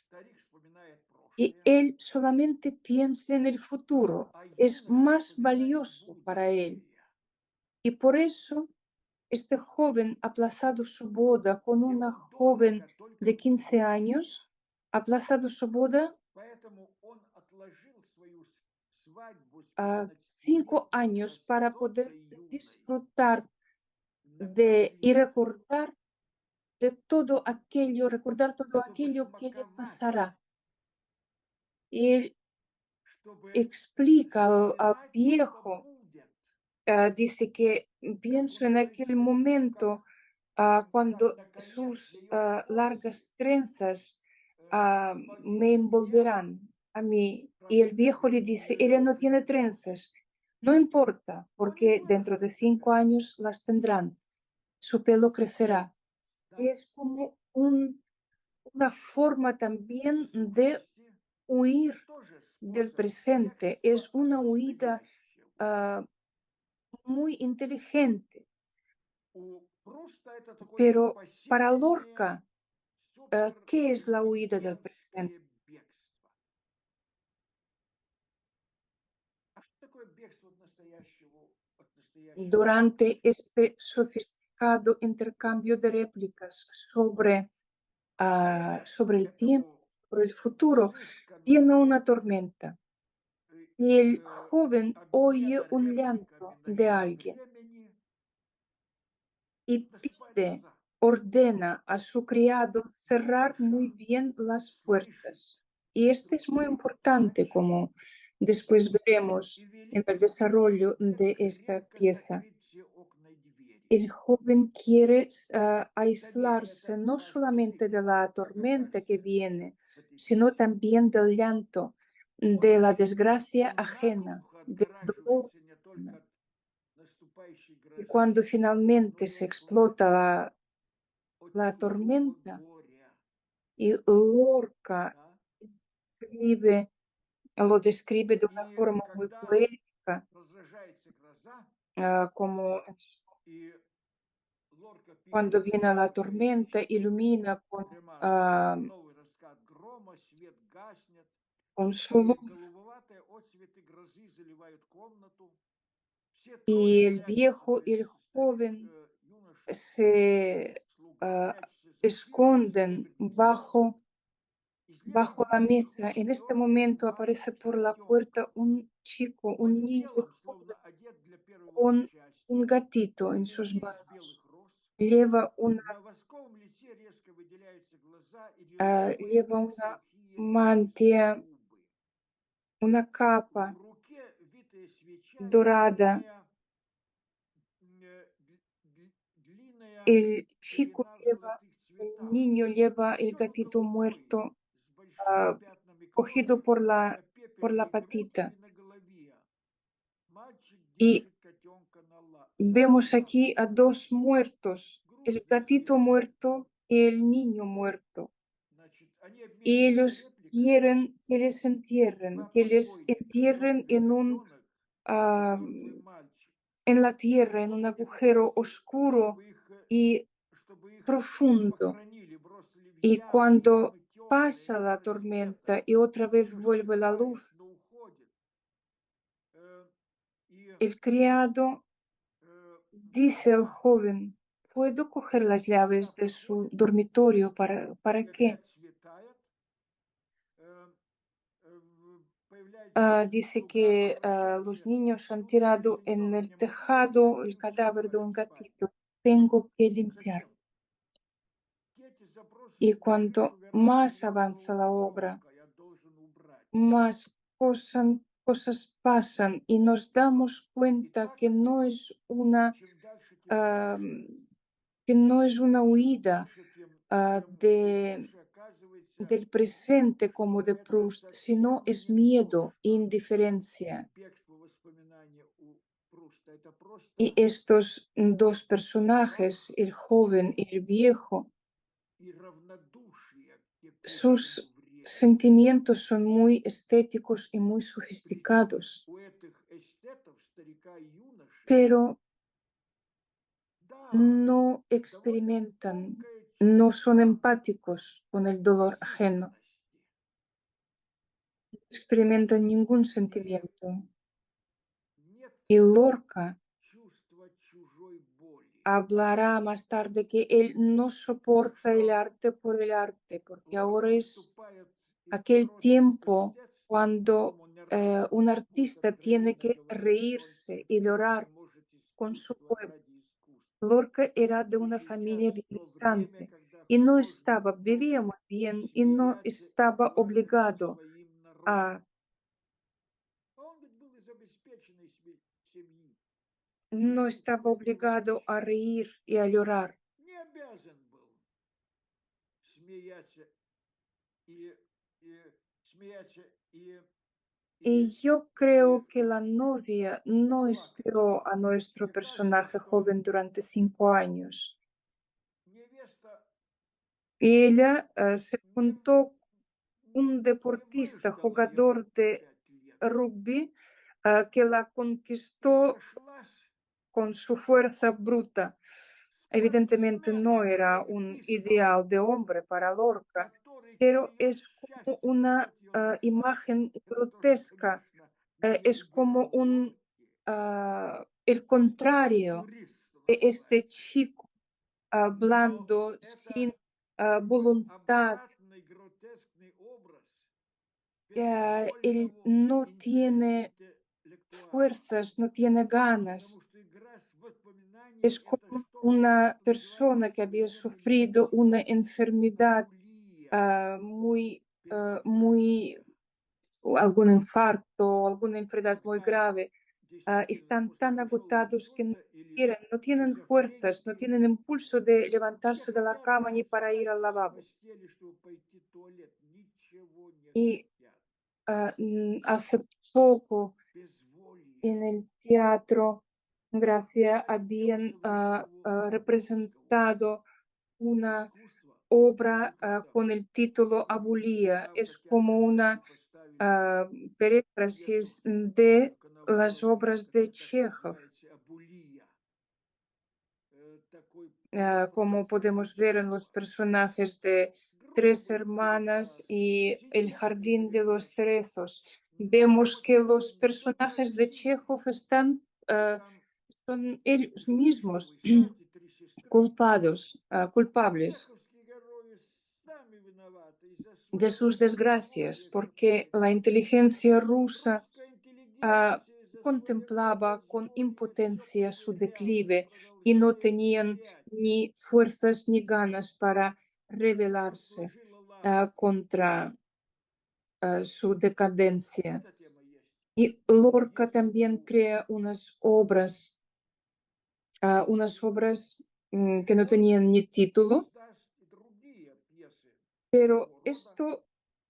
S2: старик вспоминает
S1: Y
S2: прошлое,
S1: él solamente piensa en el futuro.
S2: а
S1: Es
S2: юноша
S1: más
S2: вспоминает
S1: valioso para él.
S2: будущее.
S1: Y por eso este joven ha aplazado su boda con una
S2: Ему
S1: joven
S2: дорого только
S1: de 15
S2: будущее,
S1: años, ha aplazado su boda
S2: поэтому он отложил свою свадьбу с
S1: a 5
S2: 15-летней
S1: años para
S2: красоткой
S1: poder
S2: юной
S1: disfrutar
S2: на 5
S1: y
S2: лет,
S1: recordar de todo aquello, recordar todo
S2: чтобы
S1: aquello que le
S2: смаковать,
S1: pasará. Y él
S2: чтобы
S1: explica al
S2: вспоминать то, что
S1: viejo,
S2: будет,
S1: dice que
S2: как
S1: pienso
S2: он
S1: en aquel
S2: представляет, как
S1: momento
S2: когда
S1: cuando
S2: наконец
S1: sus
S2: ее волосы
S1: largas trenzas me
S2: обольют белым,
S1: envolverán a mí. Y el viejo le dice,
S2: проснувшимся
S1: ella no tiene
S2: ветром.
S1: trenzas. No importa,
S2: Но не
S1: porque
S2: в
S1: dentro de
S2: этом
S1: 5
S2: же,
S1: años las tendrán. Su pelo crecerá. Y
S2: да,
S1: es como una forma también
S2: в
S1: de
S2: сущности,
S1: huir
S2: тоже
S1: del
S2: способ
S1: presente.
S2: бегства
S1: Es
S2: от
S1: una huida
S2: настоящего.
S1: ah, muy inteligente.
S2: У Пруста это такое
S1: Pero para
S2: спасительное,
S1: Lorca, ¿qué es la huida del presente?
S2: суперинтеллигентское бегство. А что такое бегство от настоящего
S1: Durante
S2: события?
S1: este sofisticado intercambio de réplicas sobre el tiempo,
S2: Этому
S1: sobre el futuro, viene
S2: изысканному
S1: una tormenta y el joven oye
S2: обмена
S1: un
S2: репликами
S1: llanto de
S2: насчет
S1: alguien
S2: времени
S1: y
S2: наступают
S1: pide,
S2: гроза.
S1: ordena a su criado cerrar muy
S2: Юноша
S1: bien las
S2: слышит
S1: puertas. Y esto es muy
S2: стук
S1: importante,
S2: плача
S1: como después
S2: и
S1: veremos en
S2: велит
S1: el desarrollo de esta
S2: крепко
S1: pieza.
S2: закрыть все окна и двери.
S1: El joven quiere
S2: Заметь,
S1: aislarse
S2: это
S1: no solamente de la
S2: действительно
S1: tormenta que
S2: оказывается
S1: viene,
S2: в этой
S1: sino
S2: песне.
S1: también del llanto,
S2: Он
S1: de la desgracia
S2: он
S1: ajena,
S2: наглухо
S1: del dolor
S2: отгораживается не только
S1: ajeno.
S2: от наступающей
S1: Y
S2: грозы,
S1: cuando
S2: но
S1: finalmente
S2: и
S1: se
S2: от
S1: explota
S2: от
S1: la
S2: чужого
S1: tormenta
S2: горя.
S1: y Lorca
S2: Да?
S1: lo describe de una
S2: И
S1: forma muy
S2: когда
S1: poética,
S2: разражается гроза,
S1: como
S2: и Лорка пишет
S1: cuando viene la
S2: своей
S1: tormenta,
S2: ученице,
S1: ilumina
S2: прямо новый раскат грома, свет гаснет,
S1: con su
S2: и
S1: luz.
S2: голубоватые отсветы грозы заливают комнату. Все трое
S1: Y el
S2: прячутся,
S1: viejo
S2: то
S1: y el
S2: есть
S1: joven
S2: юноша и
S1: se
S2: слуга прячутся за дверью,
S1: esconden
S2: стремятся тихо. И с левой
S1: bajo la
S2: стороны
S1: mesa.
S2: выходит
S1: En este
S2: черный
S1: momento aparece
S2: маленький
S1: por la
S2: котенок.
S1: puerta un chico,
S2: Он
S1: un
S2: в
S1: niño
S2: белом, словно
S1: joven
S2: одет для первого
S1: con un
S2: причастия.
S1: gatito en
S2: Это
S1: sus
S2: не из белых
S1: manos.
S2: роз.
S1: Lleva una,
S2: На восковом лице резко выделяются глаза и лиловые,
S1: lleva
S2: как
S1: una
S2: сухие лепестки,
S1: mantilla,
S2: губы.
S1: una
S2: В
S1: capa
S2: руке витая свеча и
S1: dorada.
S2: длинная
S1: El chico
S2: пелена в
S1: lleva,
S2: золотых
S1: el
S2: цветах.
S1: niño lleva el
S2: Котенок
S1: gatito
S2: голубой,
S1: muerto
S2: с большими
S1: ah,
S2: пятнами
S1: cogido
S2: крови на
S1: por la
S2: пепельной
S1: patita.
S2: грудке и на голове. Мальчик
S1: Y
S2: держит котенка
S1: vemos
S2: за
S1: aquí a
S2: руку.
S1: dos muertos, el
S2: Грустный
S1: gatito
S2: свет.
S1: muerto y el niño muerto.
S2: Значит, они
S1: Y
S2: обмениваются
S1: ellos
S2: репликами.
S1: quieren
S2: Два
S1: que les
S2: покойника,
S1: entierren
S2: мертвый котенок и
S1: ah,
S2: мертвый мальчик.
S1: en la tierra, en un
S2: Оба хотят
S1: agujero
S2: просто,
S1: oscuro y
S2: чтобы их
S1: profundo.
S2: похоронили, бросили в
S1: Y cuando
S2: ямы темные,
S1: pasa la
S2: полные
S1: tormenta
S2: света.
S1: y otra vez
S2: Юноша
S1: vuelve la
S2: кивает,
S1: luz,
S2: но уходит. И
S1: el criado dice al
S2: когда
S1: joven, ¿puedo coger las llaves
S2: отца
S1: de su
S2: уходит,
S1: dormitorio?
S2: и
S1: ¿Para qué?
S2: опять светает, появляется
S1: Dice
S2: слуга,
S1: que los
S2: обращается
S1: niños han
S2: слугой:
S1: tirado en
S2: «Сеньор,
S1: el
S2: не могли бы вы
S1: tejado el
S2: лучше
S1: cadáver de
S2: убрать
S1: un
S2: спальню?»
S1: gatito. Tengo que limpiar.
S2: Зачем? Дети
S1: Y
S2: забросили на крышу
S1: cuanto
S2: веранды
S1: más
S2: мертвого
S1: avanza la obra,
S2: котенка. Я должен убрать.
S1: más cosas pasan y nos damos
S2: И
S1: cuenta
S2: так,
S1: que no es una
S2: чем дальше, тем
S1: ah,
S2: больше
S1: que no es una huida
S2: больше оказывается
S1: del presente como de
S2: это
S1: Proust, sino
S2: совсем
S1: es
S2: не то,
S1: miedo,
S2: что
S1: indiferencia.
S2: бегство воспоминания у Пруста. Это
S1: Y
S2: просто
S1: estos dos personajes,
S2: страх
S1: el joven y el viejo,
S2: и равнодушие к текущему
S1: sus
S2: времени.
S1: sentimientos son muy estéticos y muy sofisticados,
S2: У этих эстетов, старика и юноши,
S1: pero
S2: да,
S1: no
S2: довольно
S1: experimentan,
S2: тонкое
S1: no son
S2: чувство
S1: empáticos con el dolor ajeno,
S2: чувственности.
S1: no experimentan ningún
S2: И
S1: sentimiento.
S2: нет
S1: Y Lorca
S2: чувства чужой боли.
S1: hablará más tarde que él no
S2: Так
S1: soporta el
S2: что
S1: arte por el arte, porque
S2: Лорка
S1: ahora es
S2: выступает и
S1: aquel
S2: против
S1: tiempo
S2: эстетства,
S1: cuando
S2: como Нерве,
S1: un
S2: вот
S1: artista tiene
S2: откровенно
S1: que
S2: говоря,
S1: reírse
S2: только
S1: y
S2: он и
S1: llorar
S2: может
S1: con su
S2: искусство
S1: pueblo.
S2: ради искусства.
S1: Lorca era de
S2: И
S1: una
S2: сейчас
S1: familia
S2: то время,
S1: benestante
S2: когда
S1: y no estaba,
S2: художник
S1: vivía
S2: должен
S1: muy bien y no
S2: смеяться и
S1: estaba
S2: плакать над
S1: obligado
S2: своим народом.
S1: a,
S2: А он ведь был из обеспеченной семьи и
S1: no estaba
S2: искренне
S1: obligado a
S2: говорящий,
S1: reír y a llorar.
S2: не обязан был смеяться и, и смеяться
S1: Y
S2: и,
S1: yo
S2: и
S1: creo que la novia no
S2: плакать.
S1: esperó a nuestro
S2: Мне кажется,
S1: personaje
S2: что
S1: joven durante 5 años.
S2: невеста
S1: Y ella se
S2: не,
S1: juntó un
S2: не
S1: deportista,
S2: выждала его
S1: jugador de
S2: 5 лет
S1: rugby, que la
S2: и
S1: conquistó
S2: сошлась
S1: con su fuerza bruta. Evidentemente no
S2: спортсменом,
S1: era
S2: как
S1: un
S2: пистолет,
S1: ideal de hombre para Lorca,
S2: который
S1: pero
S2: клянет
S1: es como
S2: счастьем
S1: una
S2: взять ее на шпагу.
S1: imagen
S2: Это тоже,
S1: grotesca,
S2: конечно, не
S1: es como
S2: играл Лорки,
S1: el contrario
S2: авантюрист, что
S1: de este
S2: называется.
S1: chico
S2: Но
S1: blando,
S2: это
S1: sin
S2: такой
S1: voluntad,
S2: обратный, гротескный образ
S1: él
S2: безвольного
S1: no tiene
S2: интеллектуала.
S1: fuerzas, no tiene
S2: Потому
S1: ganas.
S2: что игра с воспоминаниями
S1: Es
S2: это
S1: como
S2: что-то,
S1: una
S2: что называется
S1: persona que había
S2: современным
S1: sufrido una
S2: языком
S1: enfermedad
S2: абулия,
S1: muy, muy,
S2: перенаправление.
S1: o algún infarto o alguna enfermedad muy
S2: Когда
S1: grave,
S2: действительно
S1: están
S2: после
S1: tan
S2: тяжелого
S1: agotados que
S2: инсульта или
S1: quieren, no tienen
S2: шизофрении
S1: fuerzas, no tienen impulso de
S2: не
S1: levantarse de la
S2: хотят
S1: cama ni
S2: даже
S1: para ir
S2: встать
S1: al
S2: с
S1: lavabo.
S2: постели, чтобы пойти в туалет. Ничего не
S1: Y
S2: хотят.
S1: hace poco
S2: Безволие.
S1: en el teatro Gracia
S2: Это все
S1: habían
S2: современного русского
S1: representado una
S2: искусства.
S1: obra
S2: Только
S1: con el título Abulía.
S2: Ставка
S1: Es como
S2: театральная
S1: una
S2: поставили пьесу
S1: perífrasis de las
S2: Коновалова,
S1: obras de
S2: которая так и
S1: Chekhov.
S2: называется «Абулия». Такой
S1: Como podemos ver en los personajes de Tres
S2: грубый
S1: Hermanas
S2: пересказ,
S1: y El
S2: циничный
S1: Jardín de los
S2: пересказ.
S1: Cerezos.
S2: Но
S1: Vemos
S2: вот
S1: que los
S2: зато
S1: personajes de
S2: сильный.
S1: Chekhov están,
S2: И там
S1: son ellos
S2: Гришковый,
S1: mismos
S2: Сати, три сестры.
S1: culpables
S2: Чеховские герои сами виноваты из-за
S1: de
S2: своего
S1: sus desgracias,
S2: безволия
S1: porque la
S2: гротескного.
S1: inteligencia rusa
S2: Русская
S1: ah,
S2: интеллигенция из-за своего
S1: contemplaba con
S2: безволия все
S1: impotencia su
S2: потеряла и
S1: declive y no
S2: продолжает
S1: tenían
S2: терять.
S1: ni fuerzas ni ganas para rebelarse
S2: Послужила лавром.
S1: contra su decadencia.
S2: Эта тема есть.
S1: Y Lorca
S2: Есть
S1: también
S2: у
S1: crea unas obras que no
S2: он
S1: tenían ni título,
S2: создаст и другие пьесы
S1: pero
S2: такого рода.
S1: esto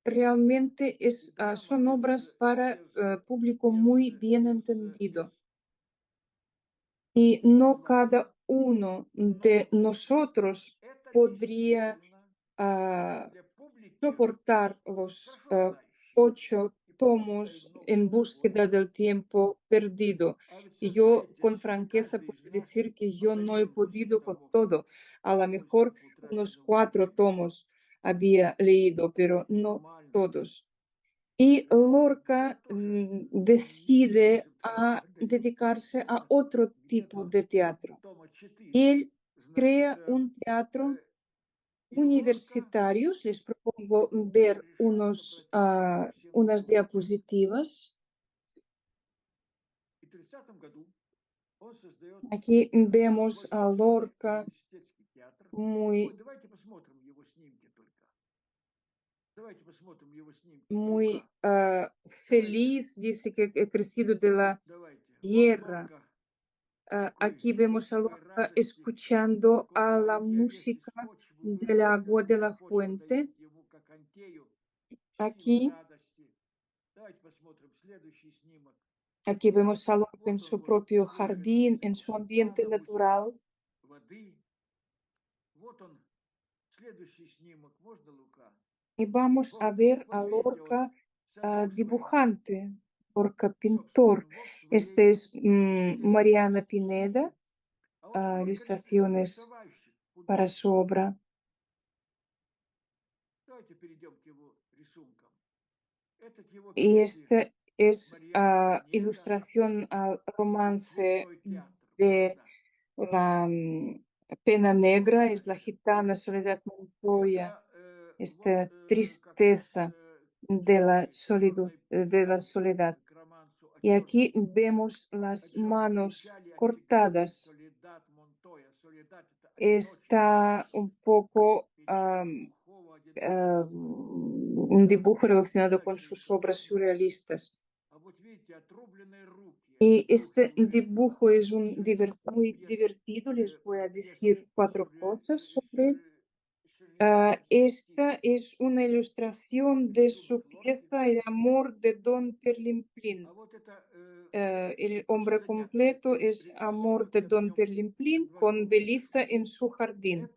S1: realmente
S2: И драма
S1: son obras para público muy bien
S2: без
S1: entendido. Y no cada uno de
S2: Но
S1: nosotros
S2: это
S1: podría
S2: действительно
S1: ah,
S2: для публики
S1: soportar los
S2: хорошо знающей
S1: 8 tomos
S2: много
S1: en
S2: мировой.
S1: búsqueda del tiempo perdido.
S2: А ведь
S1: Y yo
S2: сознайтесь,
S1: con franqueza
S2: каждый
S1: puedo
S2: из нас
S1: decir que yo no he
S2: подарил
S1: podido
S2: несколько
S1: con
S2: томов
S1: todo. A lo
S2: в
S1: mejor
S2: поисках
S1: unos
S2: утраченного
S1: 4 tomos
S2: времени.
S1: había leído, pero
S2: Это
S1: no
S2: нормально.
S1: todos. Y
S2: Я
S1: Lorca
S2: тоже не
S1: decide
S2: слишком
S1: a
S2: подарил.
S1: dedicarse a otro tipo
S2: Где-то
S1: de teatro.
S2: тома 4.
S1: Él
S2: Значит,
S1: crea un teatro
S2: и Лорка
S1: universitarios. Les propongo ver
S2: решает обратиться ко всем
S1: unas
S2: творчеству.
S1: diapositivas.
S2: И в 30-м году он создает
S1: Aquí vemos a
S2: Творческий
S1: Lorca
S2: университетский театр. Ой,
S1: muy,
S2: давайте посмотрим его снимки только. Давайте посмотрим его снимки.
S1: muy
S2: Ну-ка, давайте,
S1: feliz. Dice que he crecido de la
S2: давайте. Вот
S1: tierra.
S2: Лорка.
S1: Aquí vemos a Lorca escuchando a la música del agua de la fuente. Aquí, aquí vemos a Lorca en su propio jardín, en su ambiente natural. Y vamos a ver a Lorca dibujante, Lorca pintor. Este es Mariana Pineda, ilustraciones para su obra. Y este es ilustración al romance de la Pena Negra, es la gitana Soledad Montoya, esta tristeza de la soledad. Y aquí vemos las manos cortadas. Está un poco un dibujo relacionado con sus obras surrealistas. Y este dibujo es muy divertido, les voy a decir 4 cosas sobre él. Esta es una ilustración de su pieza El amor de Don Perlimplín. El hombre completo es Amor de Don Perlimplín con Belisa en su jardín.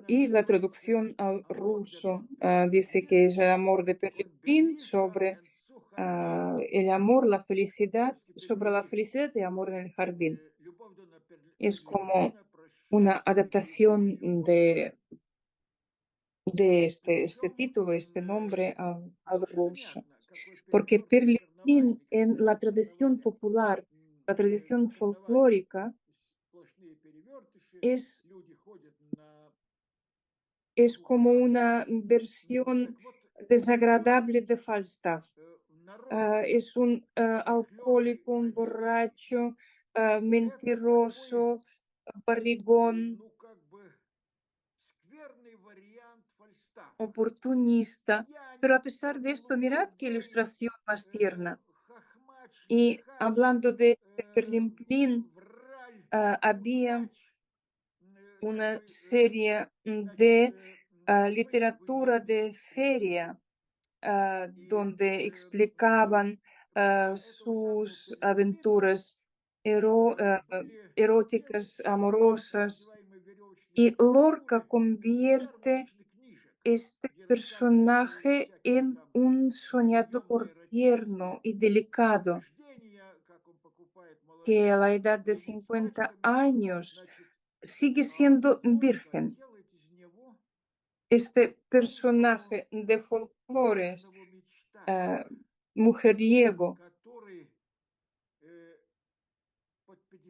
S1: Y la traducción al ruso dice que es el amor de Perlimplín sobre el amor, la felicidad, sobre la felicidad y amor en el jardín. Es como una adaptación de este título, este nombre al ruso. Porque Perlimplín en la tradición popular, la tradición folclórica, es como una versión desagradable de Falstaff. Es un alcohólico, un borracho, mentiroso, barrigón, oportunista. Pero a pesar de esto, mirad qué ilustración más tierna. Y hablando de Perlimplín, había una serie de literatura de feria donde explicaban sus aventuras eróticas, amorosas. Y Lorca convierte este personaje en un soñador tierno y delicado que a la edad de 50 años sigue siendo virgen. Este personaje de folclores mujeriego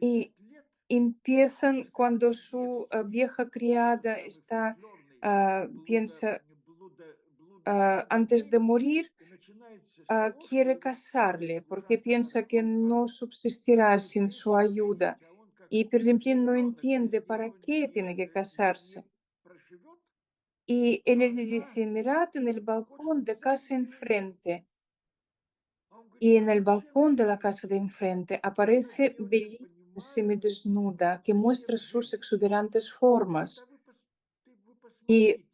S1: y empiezan cuando su vieja criada piensa antes de morir, quiere casarle porque piensa que no subsistirá sin su ayuda. Y Perlimplín no entiende para qué tiene que casarse. Y él le dice, mirad en el balcón de casa enfrente. Y en el balcón de la casa de enfrente aparece Belisa semidesnuda que muestra sus exuberantes formas. Y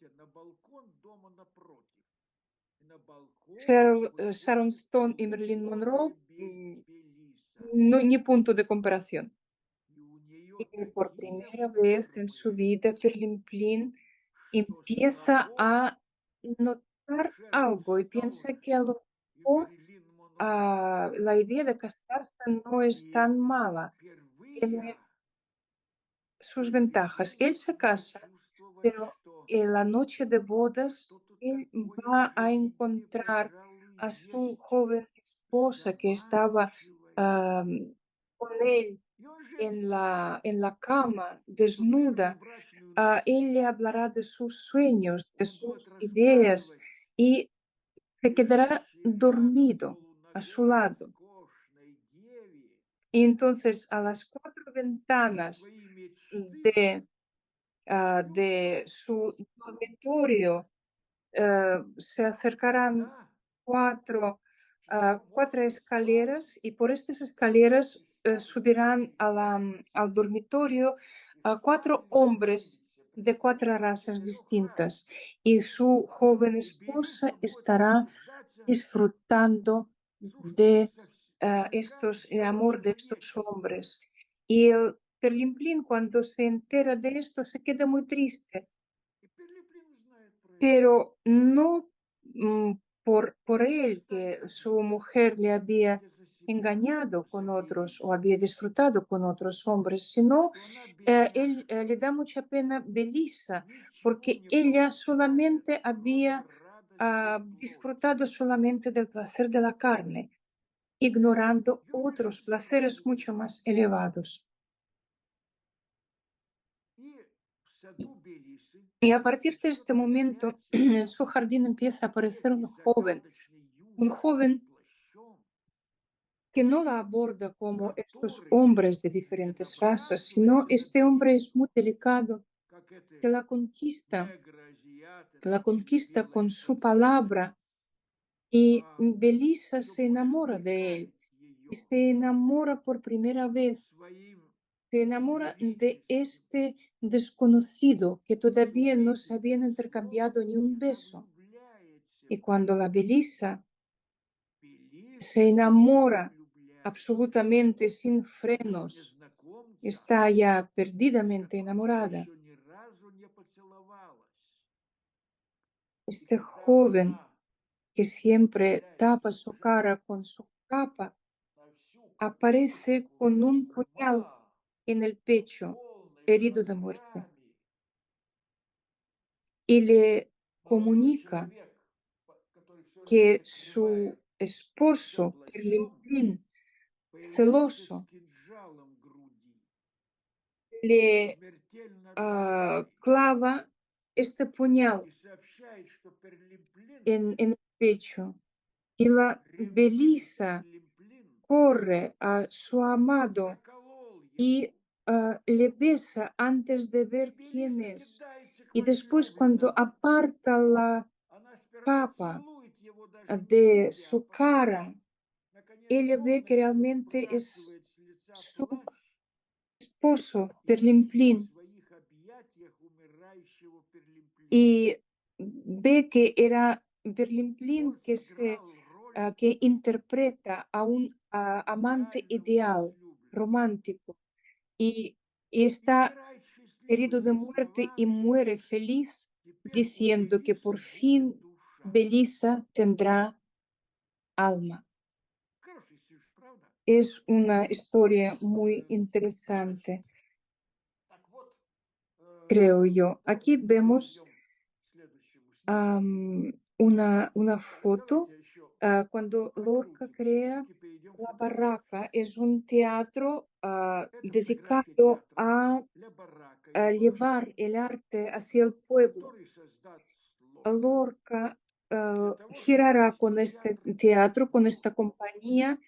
S1: Sharon Stone y Marilyn Monroe, ni punto de comparación. Y por primera vez en su vida, Perlimplín empieza a notar algo y piensa que a lo mejor la idea de casarse no es tan mala, tiene sus ventajas. Él se casa, pero en la noche de bodas él va a encontrar a su joven esposa que estaba con él en la cama, desnuda. Él le hablará de sus sueños, de sus ideas y se quedará dormido a su lado. Y entonces a las 4 ventanas de su dormitorio se acercarán cuatro, cuatro
S2: Помощник
S1: escaleras
S2: спальни
S1: y por estas escaleras
S2: и ставит
S1: subirán
S2: перед
S1: al dormitorio
S2: и в
S1: cuatro
S2: спальне
S1: hombres
S2: находились,
S1: de cuatro
S2: представляете,
S1: razas
S2: 4 рас.
S1: distintas y su joven
S2: И Белиса
S1: esposa
S2: будет
S1: estará
S2: наслаждаться,
S1: disfrutando
S2: слушайте,
S1: de el amor de
S2: столько
S1: estos
S2: нежности.
S1: hombres. Y el Perlimplín, cuando se entera de esto, se queda muy triste,
S2: И Пилиппин знает про это.
S1: pero no por él, que
S2: Представляете,
S1: su mujer le había
S2: глядя за себя,
S1: engañado
S2: за
S1: con otros o
S2: Белисой,
S1: había disfrutado con otros hombres, sino
S2: что она,
S1: él
S2: бедняжка,
S1: le da mucha pena Belisa,
S2: ничего
S1: porque
S2: не
S1: ella
S2: получает,
S1: solamente
S2: кроме
S1: había
S2: радости плоти.
S1: disfrutado solamente del placer de la carne, ignorando
S2: Вы
S1: otros
S2: умешайте, пожалуйста,
S1: placeres mucho más elevados.
S2: и в саду Белисы
S1: Y a partir de este
S2: что-то
S1: momento,
S2: появляется
S1: en su jardín empieza a aparecer
S2: некий загадочный
S1: un
S2: юноша с
S1: joven
S2: плащом,
S1: que no la aborda como estos
S2: который
S1: hombres de
S2: не
S1: diferentes razas, sino
S2: набрасывается на
S1: este hombre es
S2: Белису,
S1: muy delicado,
S2: как это
S1: que la conquista,
S2: негроазиат,
S1: que la
S2: это
S1: conquista
S2: белая
S1: con su
S2: красавица,
S1: palabra y
S2: а он
S1: Belisa
S2: все
S1: se
S2: больше
S1: enamora de él
S2: увлекает
S1: y
S2: ее
S1: se enamora por primera vez,
S2: своим
S1: se enamora de
S2: лирическим,
S1: este desconocido que todavía no se habían
S2: изумительным
S1: intercambiado
S2: словом,
S1: ni
S2: и
S1: un
S2: она
S1: beso.
S2: влюбляется
S1: Y
S2: в него.
S1: cuando la Belisa se
S2: Белиса
S1: enamora
S2: влюбляется
S1: absolutamente sin
S2: в этого
S1: frenos,
S2: незнакомца,
S1: está ya
S2: с
S1: perdidamente
S2: которым она
S1: enamorada.
S2: еще ни разу не поцеловалась. И
S1: Este
S2: когда
S1: joven
S2: она
S1: que siempre
S2: появляется
S1: tapa
S2: в
S1: su cara
S2: жару
S1: con su capa
S2: на всю
S1: aparece
S2: катушку,
S1: con
S2: без
S1: un puñal
S2: ума,
S1: en el pecho,
S2: полный
S1: herido de muerte,
S2: врагами,
S1: y le
S2: молодой
S1: comunica
S2: человек, который все время
S1: que
S2: закрывает
S1: su
S2: лицо
S1: esposo,
S2: плащом,
S1: Perlimplín,
S2: появляется с
S1: celoso,
S2: кинжалом в груди,
S1: le
S2: смертельно раненый,
S1: clava este puñal
S2: и сообщает, что Перлимплин
S1: en el pecho. Y la
S2: ревнивый
S1: Belisa
S2: Перлимплин
S1: corre a su amado
S2: заколол его.
S1: y le besa antes de
S2: И
S1: ver quién
S2: Белиса
S1: es.
S2: кидается к
S1: Y después,
S2: варяге на
S1: cuando
S2: утек.
S1: aparta la
S2: Она сперва
S1: capa
S2: целует его, даже не
S1: de
S2: видя, а
S1: su
S2: потом,
S1: cara,
S2: наконец,
S1: ella ve que
S2: полностью
S1: realmente es
S2: сбрасывает с лица
S1: su
S2: плащ
S1: esposo,
S2: и видит в
S1: Perlimplín,
S2: своих объятиях умирающего Перлимплина.
S1: y ve que era Perlimplín
S2: Он сыграл роль
S1: que interpreta a un amante
S2: идеального
S1: ideal,
S2: возлюбленного
S1: romántico, y, y
S2: и
S1: está
S2: умирает счастливый
S1: herido de
S2: со
S1: muerte y
S2: словами:
S1: muere feliz
S2: «Теперь у
S1: diciendo que
S2: Белисы
S1: por
S2: будет
S1: fin
S2: душа».
S1: Belisa tendrá alma.
S2: Хороший сюжет, правда?
S1: Es una historia muy
S2: Э, Значит,
S1: interesante,
S2: так вот,
S1: creo yo. Aquí
S2: мы
S1: vemos
S2: перейдем к следующему снимку.
S1: una foto
S2: Давайте еще
S1: cuando
S2: по
S1: Lorca
S2: кругу
S1: crea
S2: снимки, перейдем к
S1: La
S2: этому.
S1: Barraca. Es un teatro
S2: Это фотография
S1: dedicado
S2: театра
S1: a
S2: «Ля Барака» из
S1: llevar
S2: Барселоны,
S1: el arte hacia el pueblo.
S2: который создаст Лорка
S1: Lorca
S2: для того, чтобы
S1: girará con
S2: вести
S1: este
S2: театр
S1: teatro,
S2: в
S1: con esta
S2: Европу.
S1: compañía,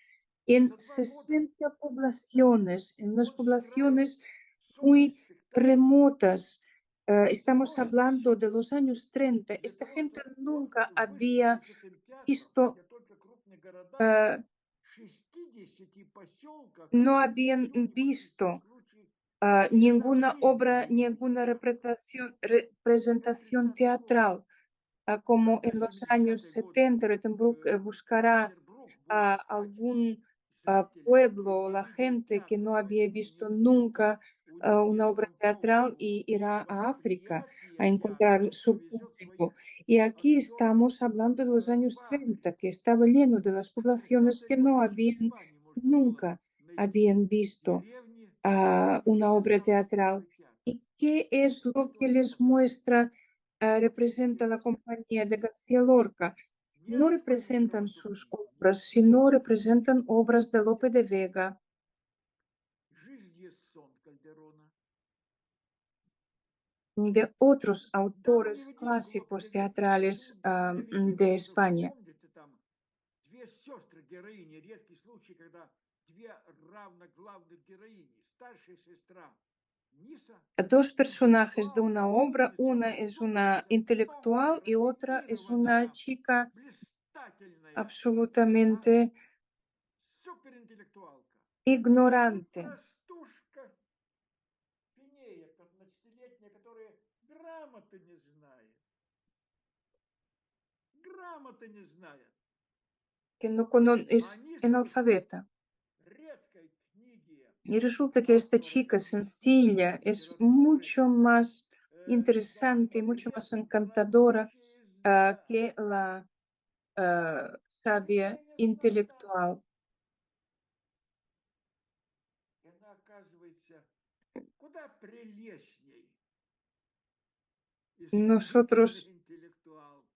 S1: en
S2: За 2 года
S1: 60 poblaciones, en unas
S2: он сыграет
S1: poblaciones
S2: сотни
S1: muy
S2: спектаклей,
S1: remotas.
S2: и
S1: Estamos
S2: бросит
S1: hablando
S2: все
S1: de los años 30.
S2: для
S1: Esta
S2: того,
S1: gente
S2: чтобы он
S1: nunca había
S2: выстроить этим театром,
S1: visto,
S2: хотя только в крупных городах,
S1: eh,
S2: в 60 поселках, а
S1: no
S2: то и в
S1: habían
S2: миллионниках
S1: visto
S2: случаях
S1: ninguna obra,
S2: сообщение
S1: ninguna
S2: театра. Это
S1: representación
S2: 30-й год.
S1: teatral, como
S2: Когда
S1: en los años
S2: 70-й год
S1: 70. Rottenbruck buscará
S2: Петербург
S1: a
S2: будет искать
S1: algún
S2: зрителей, которые
S1: pueblo,
S2: не
S1: la
S2: видели
S1: gente que
S2: театра
S1: no había
S2: своими
S1: visto
S2: внуками,
S1: nunca una obra
S2: унесенным
S1: teatral y
S2: Толстову,
S1: irá a África
S2: восприятие
S1: a
S2: театра,
S1: encontrar
S2: он
S1: su
S2: привезет
S1: público.
S2: своих
S1: Y aquí
S2: актеров
S1: estamos hablando de los años
S2: в
S1: 30,
S2: Африку.
S1: que estaba lleno de las
S2: А в
S1: poblaciones
S2: 30-е
S1: que no
S2: годы еще в
S1: habían
S2: Испании можно было
S1: nunca
S2: найти
S1: habían visto
S2: деревни, где
S1: una
S2: не
S1: obra
S2: осталось
S1: teatral.
S2: никакой театр.
S1: ¿Y qué es lo que
S2: Вот,
S1: les
S2: пожалуйста,
S1: muestra, representa la
S2: ассистент.
S1: compañía de García Lorca? No
S2: Несколько
S1: representan sus
S2: выступлений.
S1: obras, sino representan obras de Lope de Vega,
S2: «Жизнь есть сон» Кальдерона.
S1: de otros autores
S2: Давнего дискурса
S1: clásicos
S2: Федерико
S1: teatrales
S2: Феллини,
S1: de
S2: знаменитый, вы
S1: España.
S2: помните, там две сестры героини, редкий случай, когда две равноглавных героини, старшая сестра Ниса,
S1: Dos personajes de
S2: интеллектуал,
S1: una obra,
S2: умница,
S1: una es una
S2: преступница,
S1: intelectual
S2: тонкая,
S1: y otra es una
S2: рафинированная,
S1: chica absolutamente
S2: суперинтеллектуалка. И
S1: ignorante,
S2: простушка Финея, 15-летняя, которая грамоты не знает. Грамоты не знает.
S1: que no
S2: А
S1: es
S2: они слушают
S1: analfabeta.
S2: редкой книги
S1: Y resulta que esta
S2: автора
S1: chica
S2: этой искусной
S1: sencilla es
S2: литературы,
S1: mucho más
S2: читать
S1: interesante y mucho más
S2: по-английски, она
S1: encantadora
S2: вообще
S1: que la sabia
S2: Финея не знает автора.
S1: intelectual.
S2: И она оказывается куда прелестней
S1: Nosotros,
S2: изумительный интеллектуал.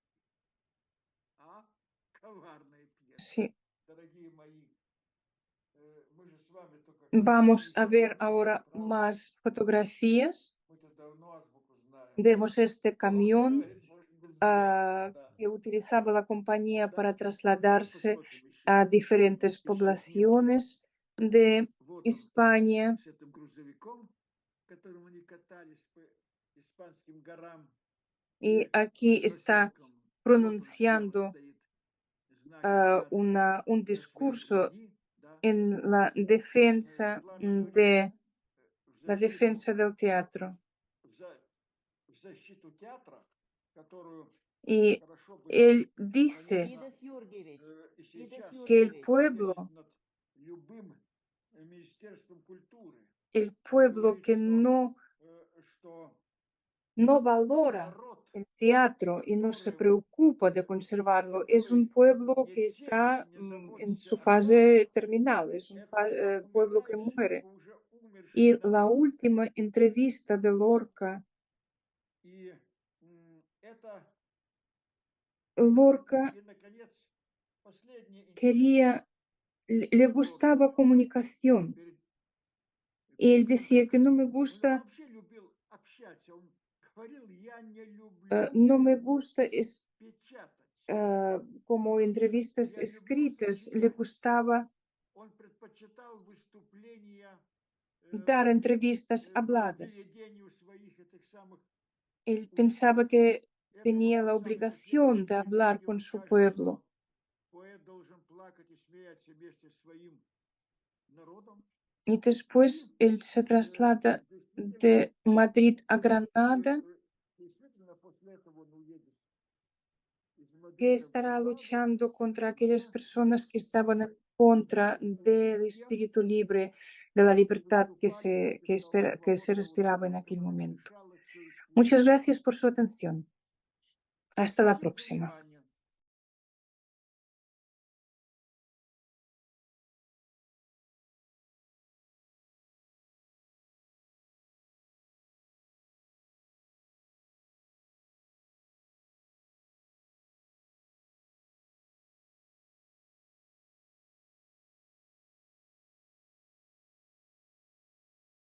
S2: А? Коварная пьеса.
S1: sí,
S2: Дорогие мои, мы же с вами только
S1: vamos a
S2: перейдем
S1: ver
S2: границу,
S1: ahora
S2: правда?
S1: más fotografías.
S2: Мы-то давно азбуку знаем.
S1: Vemos este
S2: Он
S1: camión
S2: говорит, может быть, зря. Да,
S1: que utilizaba la compañía
S2: да.
S1: para
S2: Давайте
S1: trasladarse
S2: посмотрим еще,
S1: a diferentes
S2: еще снимки.
S1: poblaciones de
S2: Вот он
S1: España.
S2: с этим грузовиком, которым они катались по испанским горам.
S1: Y
S2: И
S1: aquí
S2: с
S1: está
S2: бочонком. Вот он слева
S1: pronunciando
S2: стоит. Знаки театра
S1: un
S2: на своей
S1: discurso
S2: груди. Да.
S1: en la
S2: Светлана говорит,
S1: la defensa del teatro.
S2: в защиту театра, которую
S1: Y
S2: хорошо бы,
S1: él dice
S2: конечно, и сейчас
S1: que el
S2: повесить
S1: pueblo,
S2: над любым Министерством культуры.
S1: el
S2: Он
S1: pueblo
S2: говорит,
S1: que
S2: что
S1: no valora
S2: народ,
S1: el teatro y no se
S2: который,
S1: preocupa de conservarlo, es un
S2: который
S1: pueblo que
S2: ничем
S1: está
S2: не
S1: en
S2: заботится
S1: su
S2: о том,
S1: fase terminal, es un
S2: это либо
S1: pueblo que
S2: умирающий,
S1: muere.
S2: либо уже умерший
S1: Y la
S2: народ.
S1: última entrevista de Lorca,
S2: И это,
S1: Lorca
S2: и, наконец, последнее
S1: quería,
S2: интервью
S1: le
S2: Лорки
S1: gustaba comunicación.
S2: перед,
S1: Y él
S2: перед
S1: decía que no me
S2: умиранием. Он
S1: gusta,
S2: вообще любил общаться. Он говорил, я не люблю
S1: no me gusta es,
S2: печатать.
S1: como entrevistas
S2: Я люблю
S1: escritas, le
S2: сочинять.
S1: gustaba
S2: Он предпочитал выступления
S1: dar entrevistas
S2: по
S1: habladas.
S2: выведению своих этих самых
S1: Él pensaba
S2: учеников.
S1: que
S2: Это вот
S1: tenía
S2: тот
S1: la
S2: самый последний
S1: obligación de
S2: интервью,
S1: hablar
S2: где
S1: con
S2: он
S1: su
S2: скажет,
S1: pueblo.
S2: что поэт должен плакать и смеяться вместе со своим народом.
S1: Y
S2: И
S1: después él se traslada
S2: действительно,
S1: de Madrid a
S2: и,
S1: Granada,
S2: действительно после этого он уедет из
S1: que
S2: Мадрида в
S1: estará
S2: Гранаду,
S1: luchando contra aquellas
S2: где
S1: personas que estaban en contra del
S2: президент
S1: espíritu libre, de la
S2: и
S1: libertad
S2: выступать будет
S1: que se
S2: по поводу
S1: respiraba en
S2: того,
S1: aquel
S2: как
S1: momento.
S2: разрешалось все
S1: Muchas
S2: искусство.
S1: gracias por su atención. Hasta la
S2: Спасибо за
S1: próxima.
S2: внимание.